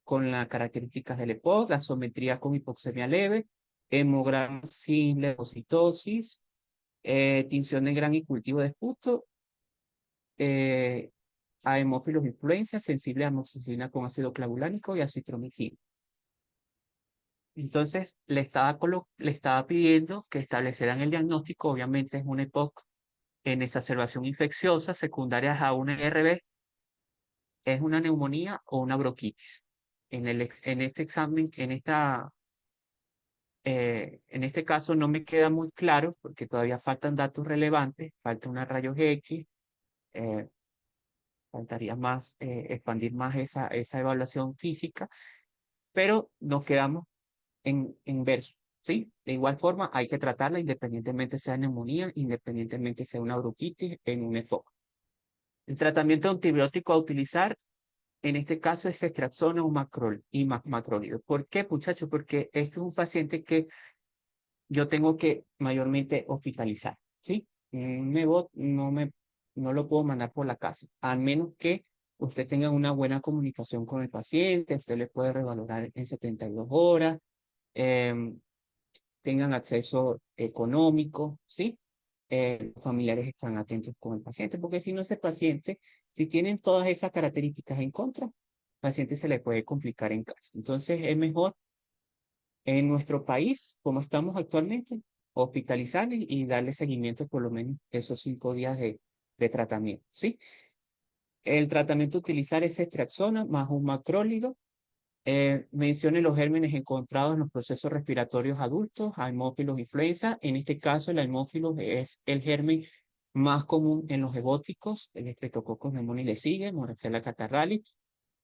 con las características del EPOC, gasometría con hipoxemia leve, hemograma sin leucocitosis, tinción de gran y cultivo de esputo, eh, a hemófilos influencia, sensible a amoxicilina con ácido clavulánico y acitromicina. Entonces, le estaba pidiendo que establecieran el diagnóstico, obviamente es una EPOC en exacerbación infecciosa secundaria a una ERB, es una neumonía o una bronquitis. En este examen, en este caso no me queda muy claro porque todavía faltan datos relevantes, falta una rayos X, eh, faltaría más, expandir más esa evaluación física, pero nos quedamos en verso, ¿sí? De igual forma, hay que tratarla independientemente sea neumonía, independientemente sea una bronquitis, en un EFOC. El tratamiento antibiótico a utilizar, en este caso, es ceftriaxona o macrolide. ¿Por qué, muchachos? Porque este es un paciente que yo tengo que mayormente hospitalizar, ¿sí? No lo puedo mandar por la casa, al menos que usted tenga una buena comunicación con el paciente, usted le puede revalorar en 72 horas, em, tengan acceso económico, ¿sí? Los familiares están atentos con el paciente, porque si no ese paciente, si tienen todas esas características en contra, el paciente se le puede complicar en casa. Entonces es mejor en nuestro país, como estamos actualmente, hospitalizar y darle seguimiento por lo menos esos 5 días de tratamiento, ¿sí? El tratamiento a utilizar es ceftriaxona más un macrólido. Mencione los gérmenes encontrados en los procesos respiratorios adultos, Haemophilus influenza. En este caso, el Haemophilus es el germen más común en los ebóticos, el Streptococcus pneumoniae le sigue, Moraxella catarrhalis,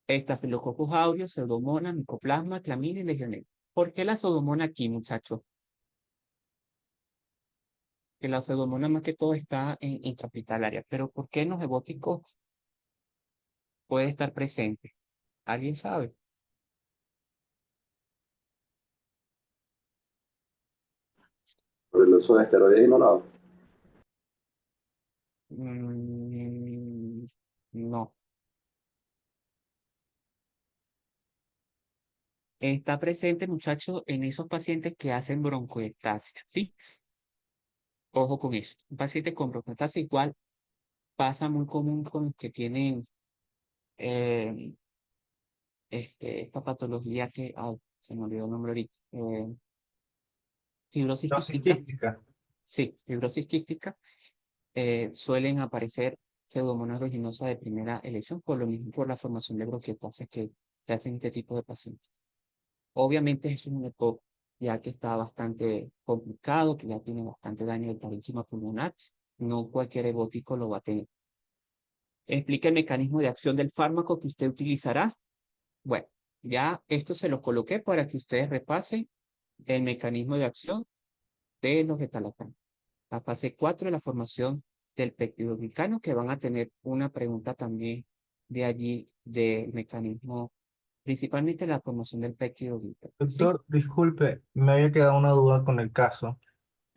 Staphylococcus aureus, Pseudomonas, Mycoplasma, Clamidia y Legionella. ¿Por qué la Pseudomonas aquí, muchachos? Que la Pseudomonas más que todo está en intrahospitalaria, pero ¿por qué en los ebóticos puede estar presente? ¿Alguien sabe? Por el uso de esteroides inhalados. Mm, no. está presente, muchachos, en esos pacientes que hacen broncoectasia, ¿sí? Ojo con eso. Un paciente con broncoectasia igual pasa muy común con los que tienen eh, esta patología que, ay, se me olvidó el nombre ahorita, fibrosis Dosis quística. quística. Sí, fibrosis quística. Suelen aparecer pseudomonas aeruginosa de primera elección, por lo mismo por la formación de bronquiectasias que hacen este tipo de pacientes. Obviamente eso es un EPOC ya que está bastante complicado, que ya tiene bastante daño del parénquima pulmonar. No cualquier ebótico lo va a tener. Explica el mecanismo de acción del fármaco que usted utilizará. Bueno, ya esto se lo coloqué para que ustedes repasen el mecanismo de acción de los beta-lactanos. La fase 4 de la formación del peptidoglicano, que van a tener una pregunta también de allí del mecanismo, principalmente la formación del peptidoglicano. ¿Sí? Doctor, disculpe, me había quedado una duda con el caso.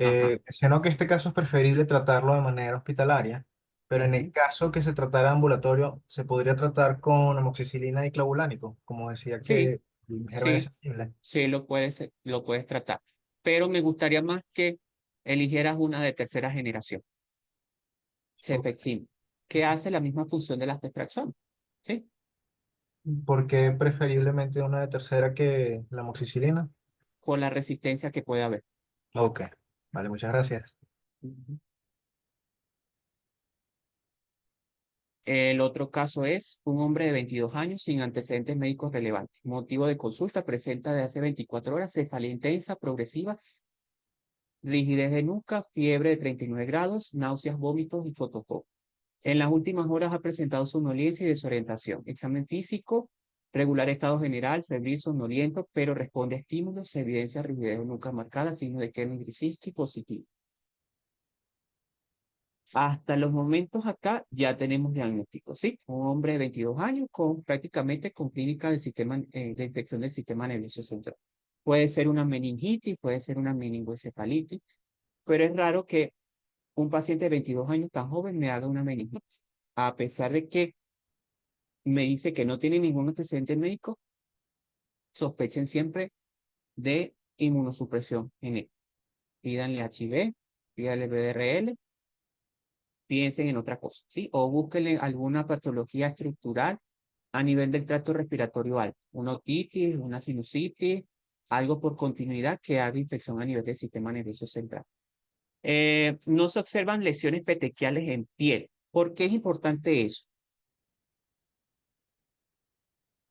Ajá. Mencionó que este caso es preferible tratarlo de manera hospitalaria, pero en el Ujú. caso que se tratara ambulatorio, ¿se podría tratar con amoxicilina y clavulánico? Como decía Sí, que el germen es sí, sensible. sí, lo puedes tratar. Pero me gustaría más que eligieras una de tercera generación, Ok. Cefexim, que hace la misma función de las tetraxón. ¿Sí? ¿Por qué preferiblemente una de tercera que la amoxicilina? Por la resistencia que puede haber. Ok, vale, muchas gracias. Ujú. El otro caso es un hombre de 22 años sin antecedentes médicos relevantes. Motivo de consulta, presenta de hace 24 horas cefalea intensa, progresiva, rigidez de nuca, fiebre de 39 grados, náuseas, vómitos y fotofobia. En las últimas horas ha presentado somnolencia y desorientación. Examen físico, regular estado general, febril, somnoliento, pero responde a estímulos, se evidencia rigidez de nuca marcada, signo de Kerner positivo. Hasta los momentos acá ya tenemos diagnóstico, ¿sí? Un hombre de 22 años con prácticamente con clínica del sistema, de infección del sistema nervioso central. Puede ser una meningitis, puede ser una meningoencefalitis, pero es raro que un paciente de 22 años tan joven me haga una meningitis. A pesar de que me dice que no tiene ningún antecedente médico, sospechen siempre de inmunosupresión en él. Pídanle HIV, pídanle BDRL, piensen en otra cosa, ¿sí? O búsquenle alguna patología estructural a nivel del tracto respiratorio alto, una otitis, una sinusitis, algo por continuidad que haga infección a nivel del sistema nervioso central. No se observan lesiones petequiales en piel. ¿Por qué es importante eso?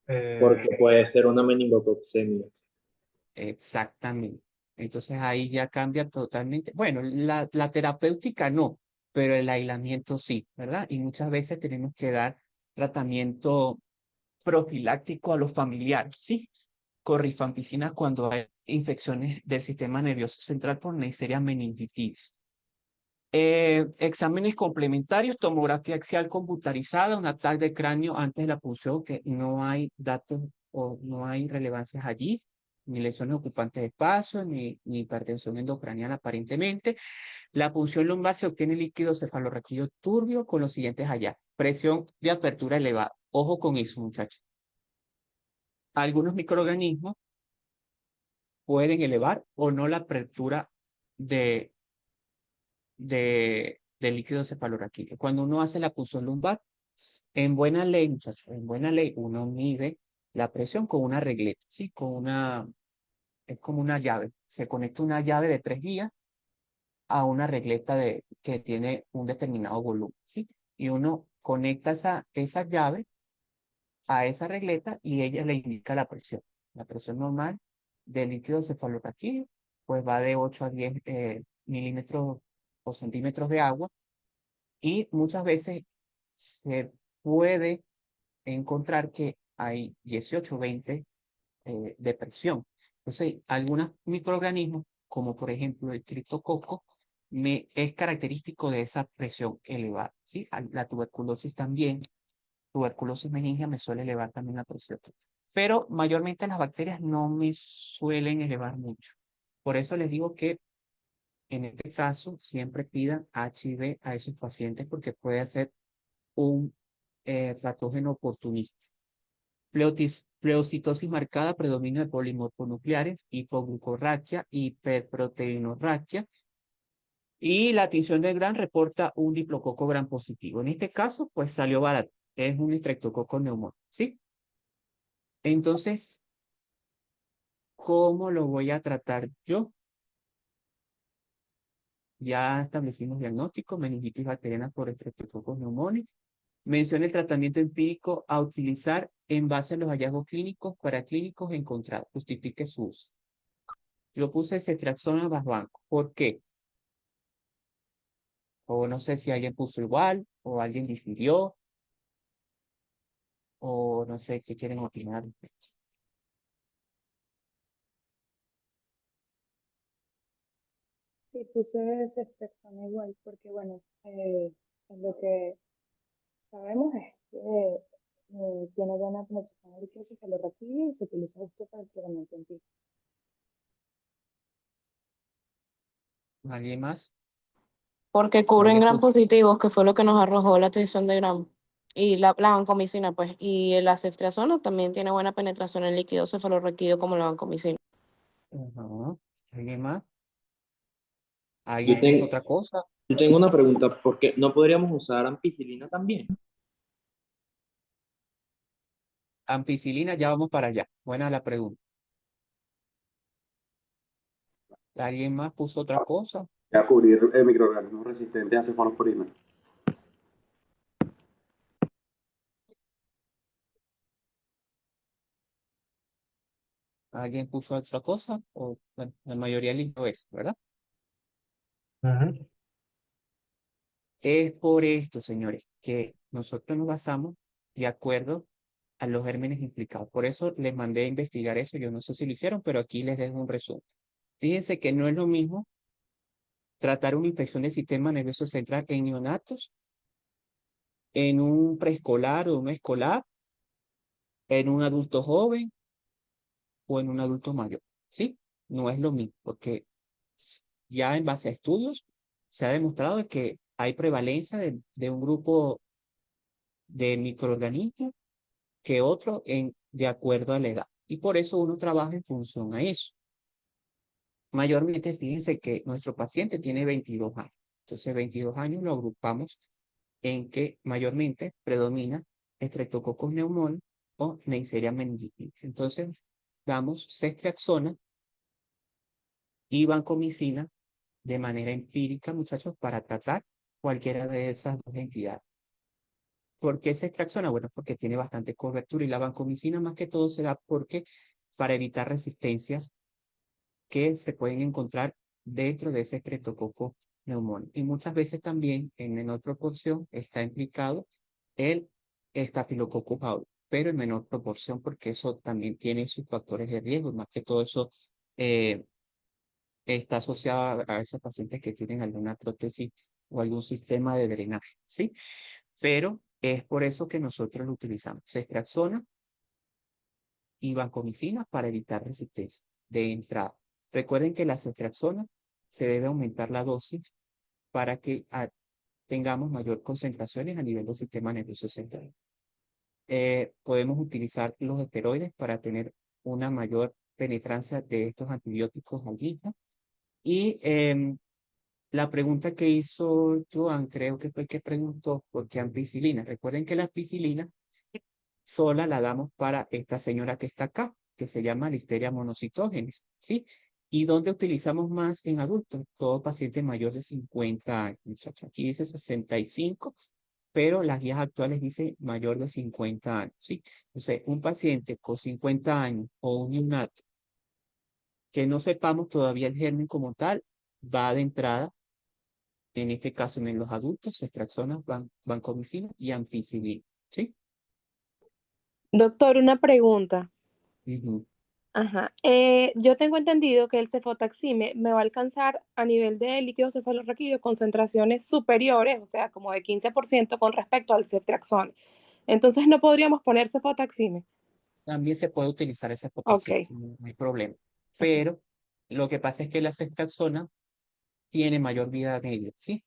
Eh, Porque puede ser una meningococcemia. Exactamente. Entonces ahí ya cambia totalmente. Bueno, la terapéutica no, pero el aislamiento sí, ¿verdad? Y muchas veces tenemos que dar tratamiento profiláctico a los familiares, ¿sí? Con rifampicina cuando hay infecciones del sistema nervioso central por Neisseria meningitis. Exámenes complementarios, tomografía axial computarizada, un ataque de cráneo antes de la punción, que no hay datos o no hay relevancias allí, ni lesiones ocupantes de espacio, ni hipertensión endocraniana aparentemente. La punción lumbar se obtiene líquido cefalorraquídeo turbio con los siguientes hallazgos. Presión de apertura elevada. Ojo con eso, muchachos. Algunos microorganismos pueden elevar o no la apertura de, del líquido cefalorraquídeo. Cuando uno hace la punción lumbar, en buena ley, muchachos, en buena ley, uno mide la presión con una regleta, ¿sí? Es como una llave. Se conecta una llave de 3 guías a una regleta que tiene un determinado volumen, ¿sí? Y uno conecta esa llave a esa regleta y ella le indica la presión. La presión normal del líquido cefalorraquídeo, pues va de 8 a 10 milímetros o centímetros de agua y muchas veces se puede encontrar que hay 18 o 20 de presión. Entonces, algunos microorganismos, como por ejemplo el criptococo, es característico de esa presión elevada, ¿sí? La tuberculosis también, tuberculosis meningia me suele elevar también la presión. Pero mayormente las bacterias no me suelen elevar mucho. Por eso les digo que en este caso siempre pidan HIV a esos pacientes porque puede ser un patógeno oportunista. pleocitosis marcada, predominio de polimorfonucleares, hipoglucorraquia, hiperproteinorraquia, y la tinción de Gram reporta un diplococo Gram positivo. En este caso, pues salió barato, es un estreptococo neumónico, ¿sí? Entonces, ¿cómo lo voy a tratar yo? Ya establecimos diagnóstico, meningitis bacteriana por estreptococos neumónicos. Menciona el tratamiento empírico a utilizar en base a los hallazgos clínicos, paraclínicos encontrados. Justifique su uso. Yo puse ceftriaxona bajo banco. ¿Por qué? O no sé si alguien puso igual, o alguien difirió, o no sé qué quieren opinar. Sí, puse esa expresión igual, porque bueno, lo que sabemos es que tiene buena penetración en líquido cefalorraquídeo y se utiliza justo para el tratamiento empírico. ¿Alguien más? Porque cubren ¿Alguien Gram puso? positivos, que fue lo que nos arrojó la tinción de Gram. Y la vancomicina, pues. Y la ceftriaxona también tiene buena penetración en líquido cefalorraquídeo como la vancomicina. Ajá. ¿Alguien más? Yo, ¿Alguien puso ten- otra cosa? yo tengo una pregunta, ¿por qué no podríamos usar ampicilina también? Ampicilina, ya vamos para allá. Buena la pregunta. ¿Alguien más puso otra cosa? A cubrir microorganismos resistentes a cefalosporina. ¿Alguien puso otra cosa? O, bueno, la mayoría eligió eso, ¿verdad? Ujú. Es por esto, señores, que nosotros nos basamos de acuerdo a los gérmenes implicados. Por eso les mandé a investigar eso. Yo no sé si lo hicieron, pero aquí les dejo un resumen. Fíjense que no es lo mismo tratar una infección del sistema nervioso central en neonatos, en un preescolar o un escolar, en un adulto joven o en un adulto mayor. ¿Sí? No es lo mismo, porque ya en base a estudios se ha demostrado que hay prevalencia de un grupo de microorganismos que otro de acuerdo a la edad. Y por eso uno trabaja en función a eso. Mayormente, fíjense que nuestro paciente tiene 22 años. Entonces, 22 años lo agrupamos en que mayormente predomina Streptococcus pneumoniae o Neisseria meningitis. Entonces, damos ceftriaxona y vancomicina de manera empírica, muchachos, para tratar cualquiera de esas dos entidades. ¿Por qué ceftriaxona? Bueno, porque tiene bastante cobertura y la vancomicina más que todo se da porque para evitar resistencias que se pueden encontrar dentro de ese Streptococcus pneumoniae. Y muchas veces también en menor proporción está implicado el Staphylococcus aureus, pero en menor proporción porque eso también tiene sus factores de riesgo, más que todo eso eh, está asociado a esos pacientes que tienen alguna prótesis o algún sistema de drenaje, ¿sí? Pero es por eso que nosotros lo utilizamos, ceftriaxona y vancomicina para evitar resistencia de entrada. Recuerden que la ceftriaxona se debe aumentar la dosis para que tengamos mayor concentraciones a nivel del sistema nervioso central. Podemos utilizar los esteroides para tener una mayor penetrancia de estos antibióticos al mismo. Y la pregunta que hizo Joan, creo que fue el que preguntó por qué ampicilina. Recuerden que la ampicilina sola la damos para esta señora que está acá, que se llama Listeria monocytogenes, ¿sí? ¿Y dónde utilizamos más en adultos? Todo paciente mayor de 50 años, muchachos. Aquí dice 65, pero las guías actuales dicen mayor de 50 años, ¿sí? Entonces, un paciente con 50 años o un neonato que no sepamos todavía el germen como tal, va de entrada, en este caso en los adultos, ceftriaxona, vancomicina y ampicilina, ¿sí? Doctor, una pregunta. Ujú. Ajá. Yo tengo entendido que el cefotaxime me va a alcanzar a nivel de líquido cefalorraquídeo concentraciones superiores, o sea, como de 15% con respecto al ceftriaxona. Entonces no podríamos poner cefotaxime. También se puede utilizar esa Ok, protección, no hay problema. ok. Pero lo que pasa es que la ceftriaxona tiene mayor vida media, ¿sí?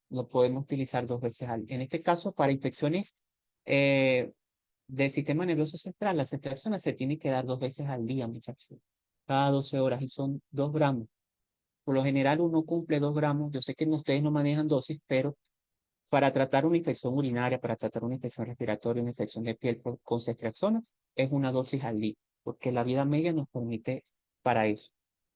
Lo podemos utilizar 2 veces al día. En este caso, para infecciones del sistema nervioso central, la ceftriaxona se tiene que dar 2 veces al día, muchachos, cada 12 horas, y son 2 gramos. Por lo general uno cumple 2 gramos. Yo sé que ustedes no manejan dosis, pero para tratar una infección urinaria, para tratar una infección respiratoria, una infección de piel con ceftriaxona, es una dosis al día, porque la vida media nos permite para eso.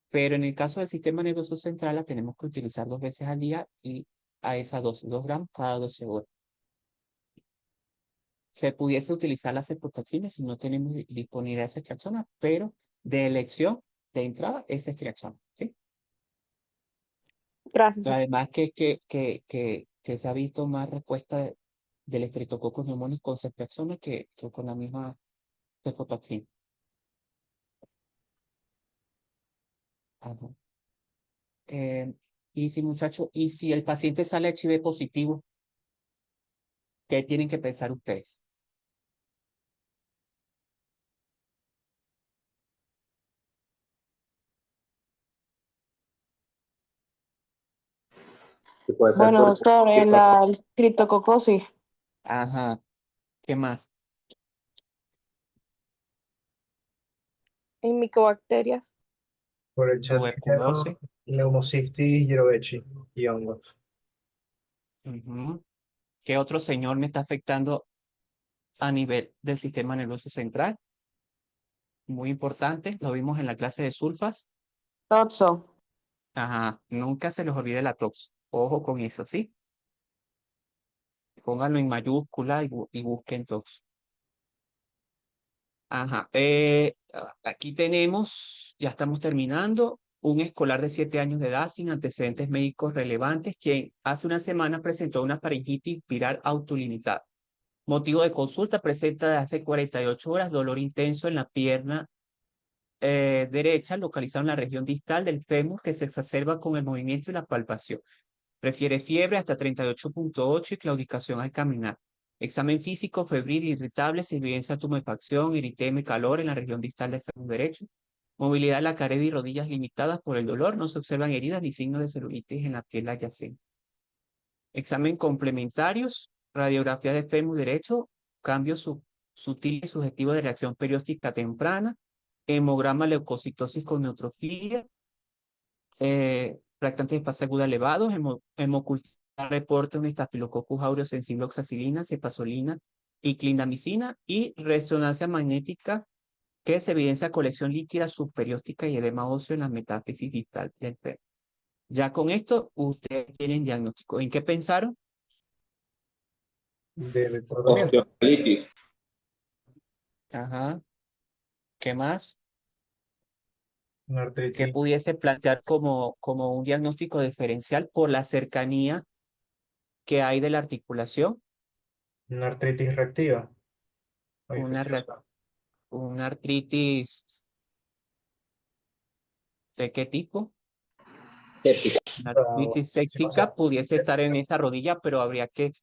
Pero en el caso del sistema nervioso central, la tenemos que utilizar 2 veces al día y a esa dosis, 2 gramos cada 12 horas. Se pudiese utilizar la ceftriaxona si no tenemos disponibilidad de ceftriaxona, pero de elección de entrada es ceftriaxona, ¿sí? Gracias. Además que se ha visto más respuesta del Streptococcus pneumoniae con ceftriaxona que con la misma cefotaxima. Ajá. Y si muchacho, y si el paciente sale HIV positivo, ¿qué tienen que pensar ustedes? Que puede ser Bueno, por doctor, en la criptococosis, Ajá. ¿Qué más? En micobacterias. Por el Tuberculosis. chancellero, Pneumocystis jirovecii y hongos. Ujú. ¿Qué otro señor me está afectando a nivel del sistema nervioso central? Muy importante, lo vimos en la clase de sulfas. toxo, Ajá, nunca se les olvide la tox. Ojo con eso, ¿sí? Pónganlo en mayúscula y busquen tox. Ajá, aquí tenemos, ya estamos terminando, un escolar de 7 años de edad sin antecedentes médicos relevantes, quien hace una semana presentó una faringitis viral autolimitada. Motivo de consulta: presenta desde hace 48 horas dolor intenso en la pierna derecha, localizado en la región distal del fémur, que se exacerba con el movimiento y la palpación. Refiere fiebre hasta 38.8 y claudicación al caminar. Examen físico: febril, irritable, se evidencia tumefacción, eritema y calor en la región distal del fémur derecho. Movilidad de la cadera y rodillas limitadas por el dolor. No se observan heridas ni signos de celulitis en la piel adyacente. Examen complementarios: radiografía de fémur derecho, cambio sutil y subjetivo de reacción perióstica temprana, hemograma leucocitosis con neutrofilia, fractantes de fase aguda elevados, hemocultura reporta un estafilococcus aureus sensible a oxacilina, cepasolina y clindamicina, y resonancia magnética que se evidencia colección líquida subperióstica y edema óseo en la metáfisis distal del fémur. Ya con esto, ustedes tienen diagnóstico. ¿En qué pensaron? Del tratamiento. osteomielitis. Ajá. ¿Qué más? Una Que artritis, pudiese plantear como un diagnóstico diferencial por la cercanía que hay de la articulación, una artritis reactiva o una, re- infecciosa. una artritis de qué tipo. Séptica. La O artritis séptica pudiese estar en esa rodilla, pero habría que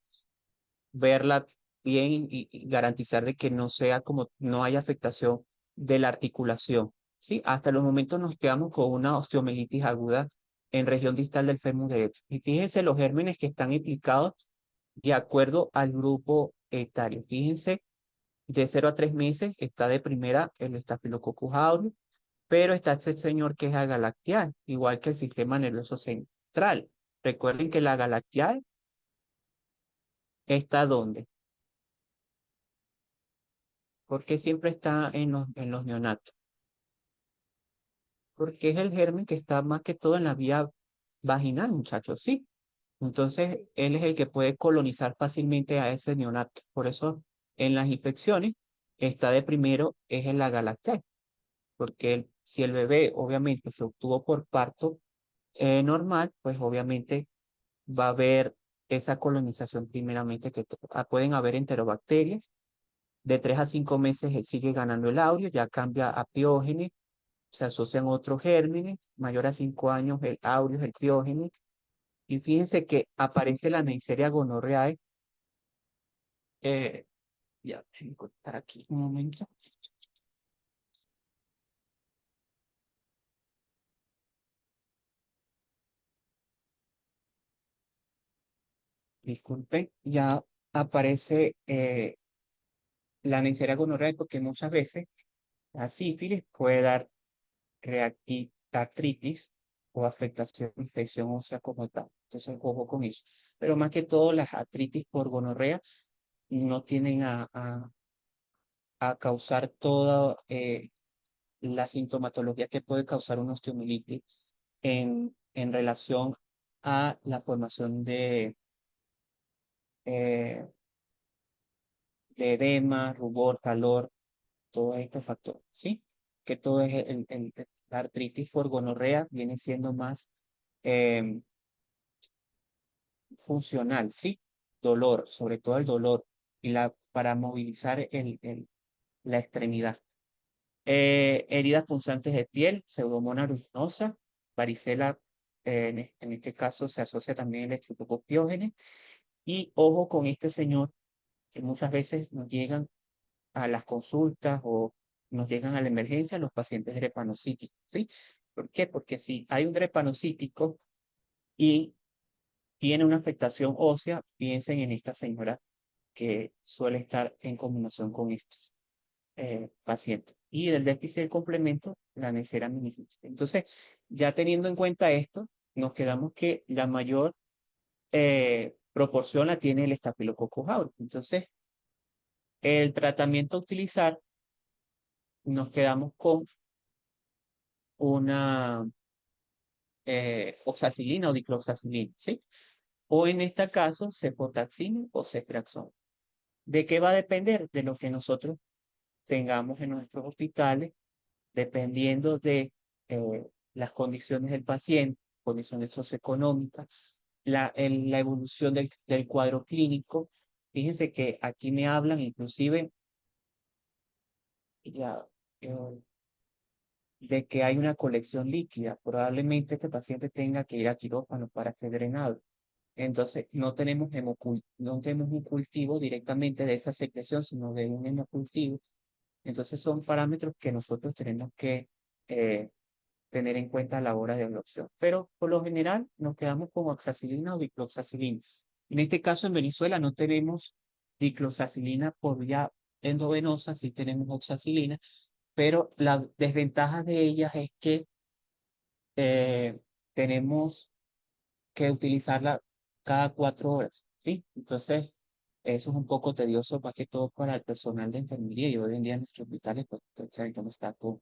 verla bien y garantizar de que no sea como, no haya afectación de la articulación. ¿Sí? Hasta los momentos nos quedamos con una osteomielitis aguda en región distal del fémur derecho. Y fíjense los gérmenes que están implicados de acuerdo al grupo etario. Fíjense, de 0 a 3 meses está de primera el Staphylococcus aureus, pero está este señor que es agalactiae, igual que el sistema nervioso central. Recuerden que la agalactiae está ¿dónde? Porque siempre está en los neonatos. Porque es el germen que está más que todo en la vía vaginal, muchachos, ¿sí? Entonces, él es el que puede colonizar fácilmente a ese neonato. Por eso, en las infecciones, está de primero es en la galactea, porque si el bebé obviamente se obtuvo por parto normal, pues obviamente va a haber esa colonización primeramente pueden haber enterobacterias. De 3 a 5 meses sigue ganando el aurio, ya cambia a piógenes, se asocian otros gérmenes, mayor a 5 años el aurio, el piógenes, y fíjense que aparece la Neisseria gonorrhoeae. eh, ya, déjenme cortar aquí un momento. Disculpen, ya aparece la Neisseria gonorrea, porque muchas veces la sífilis puede dar artritis o afectación, infección ósea como tal. Entonces, ojo con eso. Pero más que todo, las artritis por gonorrea no tienen a causar toda la sintomatología que puede causar una osteomielitis en relación a la formación eh, de edema, rubor, calor, todos estos factores, ¿sí? Que todo es la artritis por gonorrea viene siendo más em, funcional, ¿sí? Dolor, sobre todo el dolor, y para movilizar la extremidad. Heridas punzantes de piel, pseudomonas ruginosa, varicela, en este caso se asocia también el estreptococcus, y ojo con este señor, que muchas veces nos llegan a las consultas o nos llegan a la emergencia los pacientes drepanocíticos, ¿sí? ¿Por qué? Porque si hay un drepanocítico y tiene una afectación ósea, piensen en esta señora que suele estar en combinación con estos pacientes. Y del déficit del complemento, la Neisseria meningitis. Entonces, ya teniendo en cuenta esto, nos quedamos que la mayor proporción la tiene el Staphylococcus aureus. Entonces, el tratamiento a utilizar, nos quedamos con una oxacilina o dicloxacilina, ¿sí? O en este caso, cefotaxime o ceftriaxona. ¿De qué va a depender? De lo que nosotros tengamos en nuestros hospitales, dependiendo de las condiciones del paciente, condiciones socioeconómicas, la evolución del cuadro clínico. Fíjense que aquí me hablan inclusive ya, eh, de que hay una colección líquida. Probablemente este paciente tenga que ir a quirófano para ser drenado. Entonces, no tenemos un cultivo directamente de esa secreción, sino de un hemocultivo. Entonces, son parámetros que nosotros tenemos que eh, tener en cuenta a la hora de la opción. Pero, por lo general, nos quedamos con oxacilina o dicloxacilina. En este caso, en Venezuela no tenemos dicloxacilina por vía endovenosa, sí tenemos oxacilina, pero la desventaja de ellas es que eh, tenemos que utilizarla cada 4 horas, ¿sí? Entonces, eso es un poco tedioso, más que todo para el personal de enfermería, y hoy en día en nuestros hospitales, pues, ustedes saben cómo está con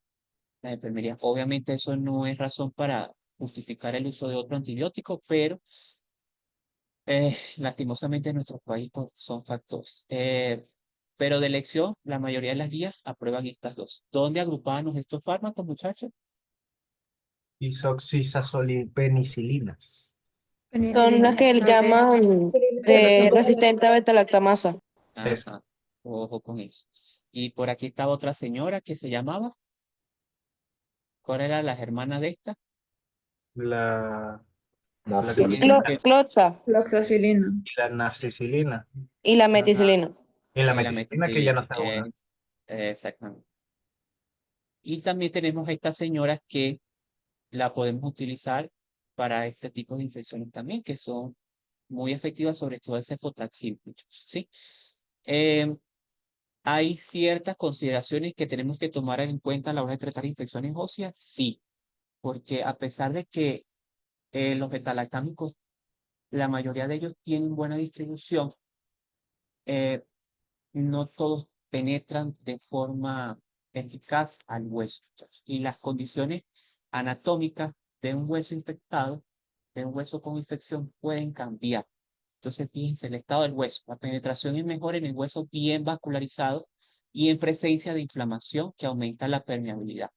la enfermería. Obviamente eso no es razón para justificar el uso de otro antibiótico, pero lastimosamente en nuestro país pues, son factores. Pero de elección, la mayoría de las guías aprueban estas dos. ¿Dónde agrupaban estos fármacos, muchachos? Isoxazolinpenicilinas. Son las que llaman de Penicilina. resistente a beta-lactamasa. Es Ajá, ojo con eso. Y por aquí estaba otra señora que se llamaba, ¿cuál era la hermana de esta? la, la que Nafcilina. Que Clotza Fluoxacilina. y la nafcicilina. y la ajá, meticilina. Y la y la meticilina que ya no meticilina, está una. exactamente. Y también tenemos estas señoras que la podemos utilizar para este tipo de infecciones también, que son muy efectivas, sobre todo el cefotaxime, ¿sí? Em, ¿Hay ciertas consideraciones que tenemos que tomar en cuenta a la hora de tratar infecciones óseas? Sí, porque a pesar de que los betalactámicos, la mayoría de ellos tienen buena distribución, eh, no todos penetran de forma eficaz al hueso. Y las condiciones anatómicas de un hueso infectado, de un hueso con infección, pueden cambiar. Entonces, fíjense, el estado del hueso. La penetración es mejor en el hueso bien vascularizado y en presencia de inflamación que aumenta la permeabilidad.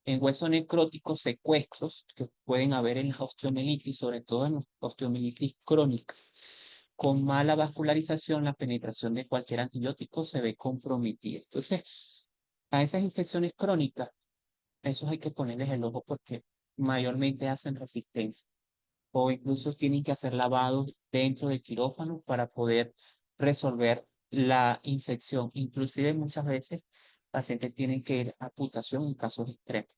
En hueso necrótico, secuestros que pueden haber en la osteomielitis, sobre todo en la osteomielitis crónica. Con mala vascularización, la penetración de cualquier antibiótico se ve comprometida. Entonces, a esas infecciones crónicas, esos hay que ponerles el ojo porque mayormente hacen resistencia o incluso tienen que hacer lavados dentro del quirófano para poder resolver la infección. Inclusive muchas veces pacientes tienen que ir a amputación en casos extremos.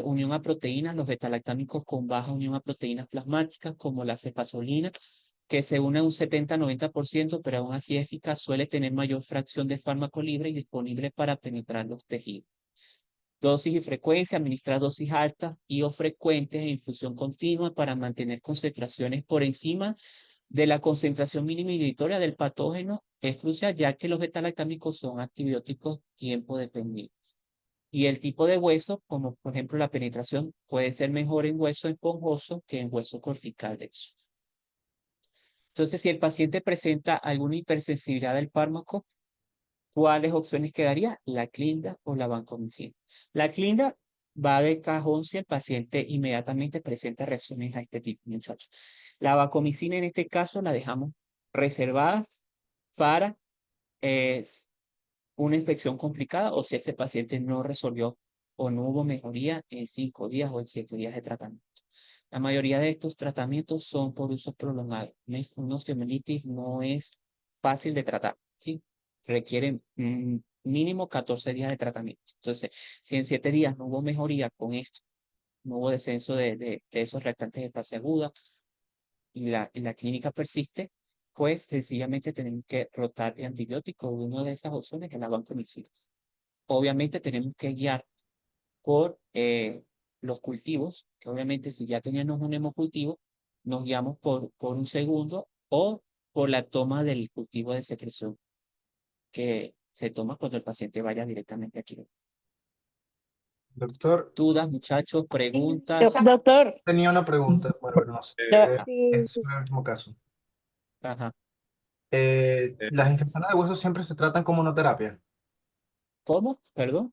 Unión a proteínas, los betalactámicos con baja unión a proteínas plasmáticas como la cefazolina que se une a un 70-90%, pero aún así eficaz, suele tener mayor fracción de fármaco libre y disponible para penetrar los tejidos. Dosis y frecuencia, administrar dosis altas y o frecuentes e infusión continua para mantener concentraciones por encima de la concentración mínima inhibitoria del patógeno es crucial, ya que los beta-lactámicos son antibióticos tiempo dependientes. Y el tipo de hueso, como por ejemplo la penetración, puede ser mejor en hueso esponjoso que en hueso cortical denso. Entonces, si el paciente presenta alguna hipersensibilidad del fármaco, ¿cuáles opciones quedaría? La clinda o la vancomicina. La clinda va de cajón si el paciente inmediatamente presenta reacciones a este tipo, muchachos. La vancomicina en este caso la dejamos reservada para una infección complicada o si ese paciente no resolvió o no hubo mejoría en 5 días o en 7 días de tratamiento. La mayoría de estos tratamientos son por uso prolongado. Una osteomielitis no es fácil de tratar, ¿sí? Requiere mínimo 14 días de tratamiento. Entonces, si en 7 días no hubo mejoría con esto, no hubo descenso de esos reactantes de fase aguda y la clínica persiste, pues sencillamente tenemos que rotar de antibiótico. Una de esas opciones es la vancomicina. Obviamente tenemos que guiar por los cultivos, que obviamente si ya teníamos un hemocultivo, nos guiamos por un segundo o por la toma del cultivo de secreción que se toma cuando el paciente vaya directamente aquí. Doctor, Dudas, muchachos, preguntas. Doctor, tenía una pregunta, bueno, pero no sé, yo- Sí, es el último caso. Ajá. Las infecciones de hueso siempre se tratan con monoterapia, ¿Cómo? Perdón.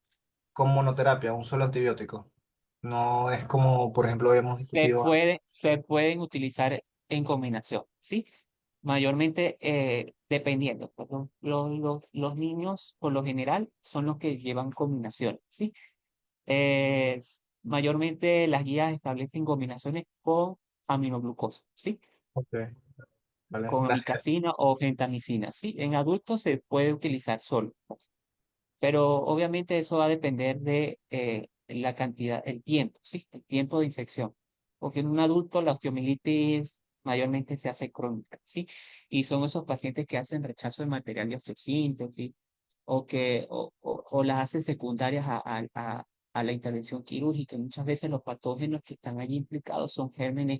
un solo antibiótico. No es como, por ejemplo, habíamos discutido antes. Se pueden utilizar en combinación, ¿sí? Mayormente dependiendo. Pues, los niños, por lo general, son los que llevan combinación, ¿sí? Eh, Mayormente las guías establecen combinaciones con aminoglucosa, ¿sí? Ok, vale, Con gracias. amicacina o gentamicina, ¿sí? En adultos se puede utilizar solo, pero obviamente eso va a depender de la cantidad, el tiempo, ¿sí? El tiempo de infección. Porque en un adulto la osteomielitis mayormente se hace crónica, ¿sí? Y son esos pacientes que hacen rechazo de material de osteosíntesis o las hacen secundarias a la intervención quirúrgica. Muchas veces los patógenos que están allí implicados son gérmenes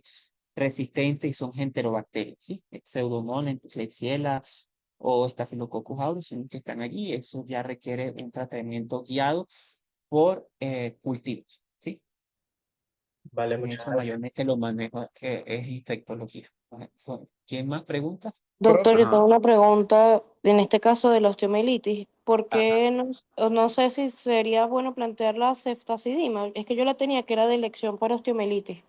resistentes y son enterobacterias, ¿sí? Pseudomonas, Klebsiella o Staphylococcus aureus, sino que están allí. Eso ya requiere un tratamiento guiado por cultivos, ¿sí? Vale, En muchas eso gracias. mayormente lo manejo que es infectología. ¿Quién más pregunta? Doctor, yo Ajá. tengo una pregunta, en este caso de la osteomielitis. ¿Por Ajá. qué no sé si sería bueno plantear la ceftazidima? Es que yo la tenía que era de elección para osteomielitis.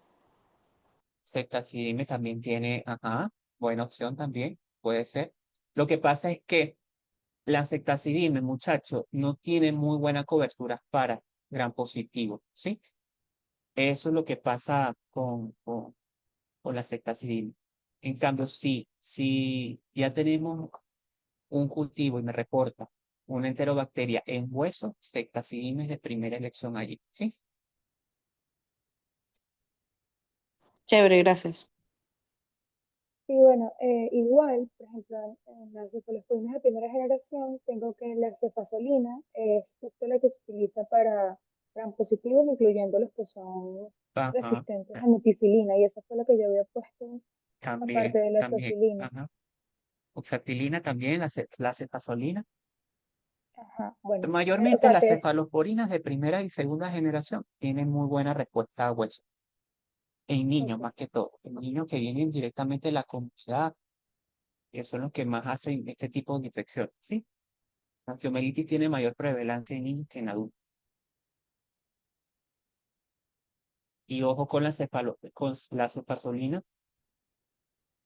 Ceftazidime también tiene, ajá, buena opción también, puede ser. Lo que pasa es que la ceftazidime, muchacho, no tiene muy buena cobertura para gran positivo, ¿sí? Eso es lo que pasa con la ceftazidime. En cambio, si ya tenemos un cultivo y me reporta una enterobacteria en hueso, ceftazidime es de primera elección allí, ¿sí? Chévere, gracias. y bueno, igual, por ejemplo, en las cefalosporinas de primera generación, tengo que la cefazolina es justo la que se utiliza para gram positivos, incluyendo los que son Ajá, resistentes a meticilina, y esa fue la que yo había puesto aparte también, de la también, azacilina. ajá. Oxatilina también, la cefazolina. Ajá, bueno, o Mayormente sea las que cefalosporinas de primera y segunda generación tienen muy buena respuesta a hueso. En niños, ok. más que todo. En niños que vienen directamente de la comunidad, que son los que más hacen este tipo de infección, ¿sí? La osteomielitis tiene mayor prevalencia en niños que en adultos. Y ojo con con la cefazolina,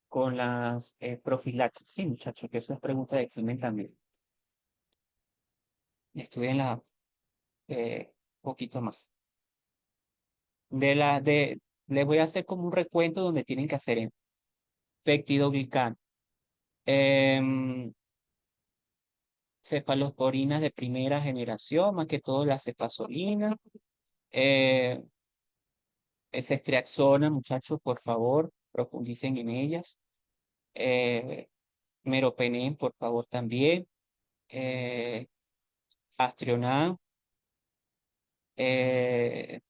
con las profilaxis. Sí, muchachos, que eso es pregunta de examen también. Estudienla poquito más. Les voy a hacer como un recuento donde tienen que hacer peptidoglicano, em, cefalosporinas de primera generación, más que todo la cefazolina, eh, ceftriaxona, muchachos, por favor, profundicen en ellas. Meropenem, por favor, también. Astrionam. eh,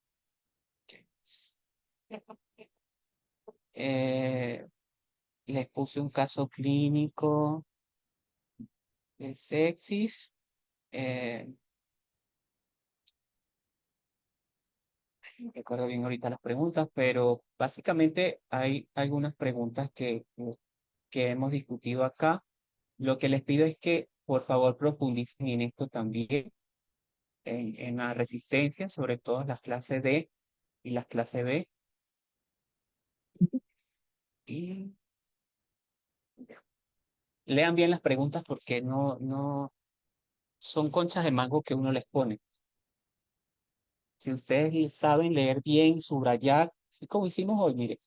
eh, les puse un caso clínico de sepsis. No recuerdo bien ahorita las preguntas, pero básicamente hay algunas preguntas que hemos discutido acá. Lo que les pido es que por favor profundicen en esto también, en la resistencia, sobre todo las clases D y las clases B. Y lean bien las preguntas porque no son conchas de mango que uno les pone. Si ustedes saben leer bien, subrayar, así como hicimos hoy, mire,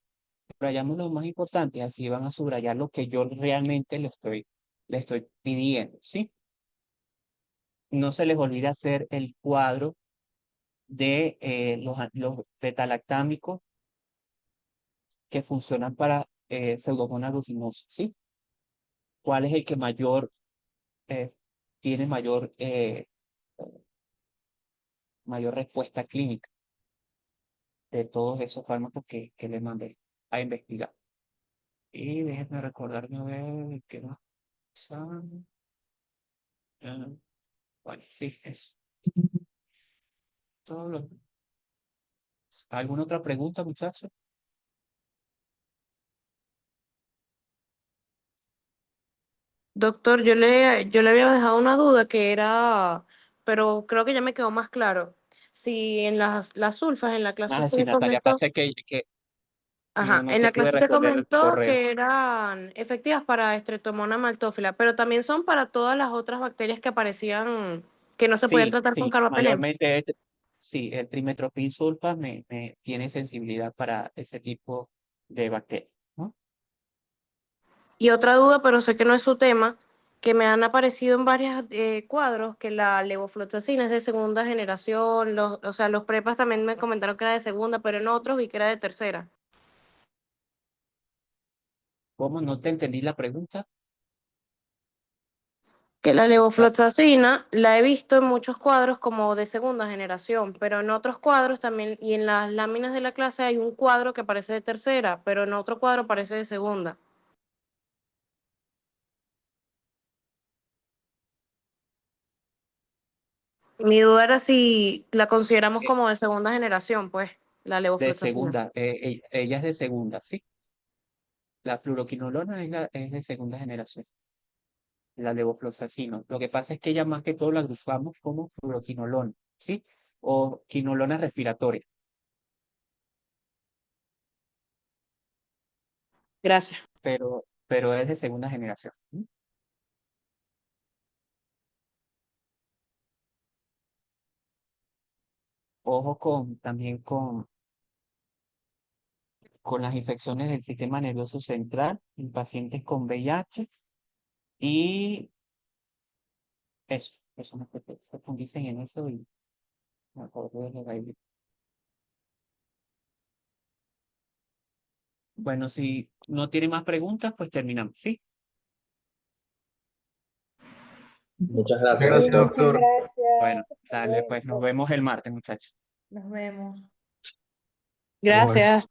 subrayamos lo más importante, así van a subrayar lo que yo realmente le estoy pidiendo, ¿sí? No se les olvide hacer el cuadro de los betalactámicos que funcionan para Pseudomonas aeruginosa, ¿sí? ¿Cuál es el que eh, tiene mayor respuesta clínica de todos esos fármacos que le mandé a investigar? Y déjenme recordarme a ver qué más. Ah, bueno, sí, es todo ¿Alguna otra pregunta, muchachos? Doctor, yo le había dejado una duda que era, pero creo que ya me quedó más claro. Si en las sulfas, en la clase Ah, usted sí, me Natalia, comentó, pasa que ajá, no en te la pude clase usted responder el comentó correo. que eran efectivas para Streptomonas maltófila, pero también son para todas las otras bacterias que aparecían, que no se podían Sí, tratar con sí, carbapenem. mayormente, sí, el trimetoprim sulfa me tiene sensibilidad para ese tipo de bacterias, ¿no? Y otra duda, pero sé que no es su tema, que me han aparecido en varios cuadros que la levofloxacina es de segunda generación, o sea, los prepas también me comentaron que era de segunda, pero en otros vi que era de tercera. ¿Cómo? No te entendí la pregunta. Que la La- levofloxacina la he visto en muchos cuadros como de segunda generación, pero en otros cuadros también, y en las láminas de la clase hay un cuadro que parece de tercera, pero en otro cuadro parece de segunda. Mi duda era si la consideramos eh, como de segunda generación, pues, la de levofloxacina. segunda, ella es de segunda, ¿sí? La fluoroquinolona es de segunda generación, la levofloxacino. Lo que pasa es que ella más que todo la agrupamos como fluoroquinolona, ¿sí? O quinolona respiratoria, Gracias. pero es de segunda generación. ¿Sí? Ojo también con las infecciones del sistema nervioso central en pacientes con VIH y eso no se profundicen en eso y me acuerdo de la Gaby. Bueno, si no tiene más preguntas, pues terminamos, ¿sí? Muchas Muchas gracias, gracias, Sí, doctor. muchas doctor. Bueno, gracias. Hasta dale, pues nos luego. vemos el martes, muchachos. Nos vemos. Hasta luego. Gracias.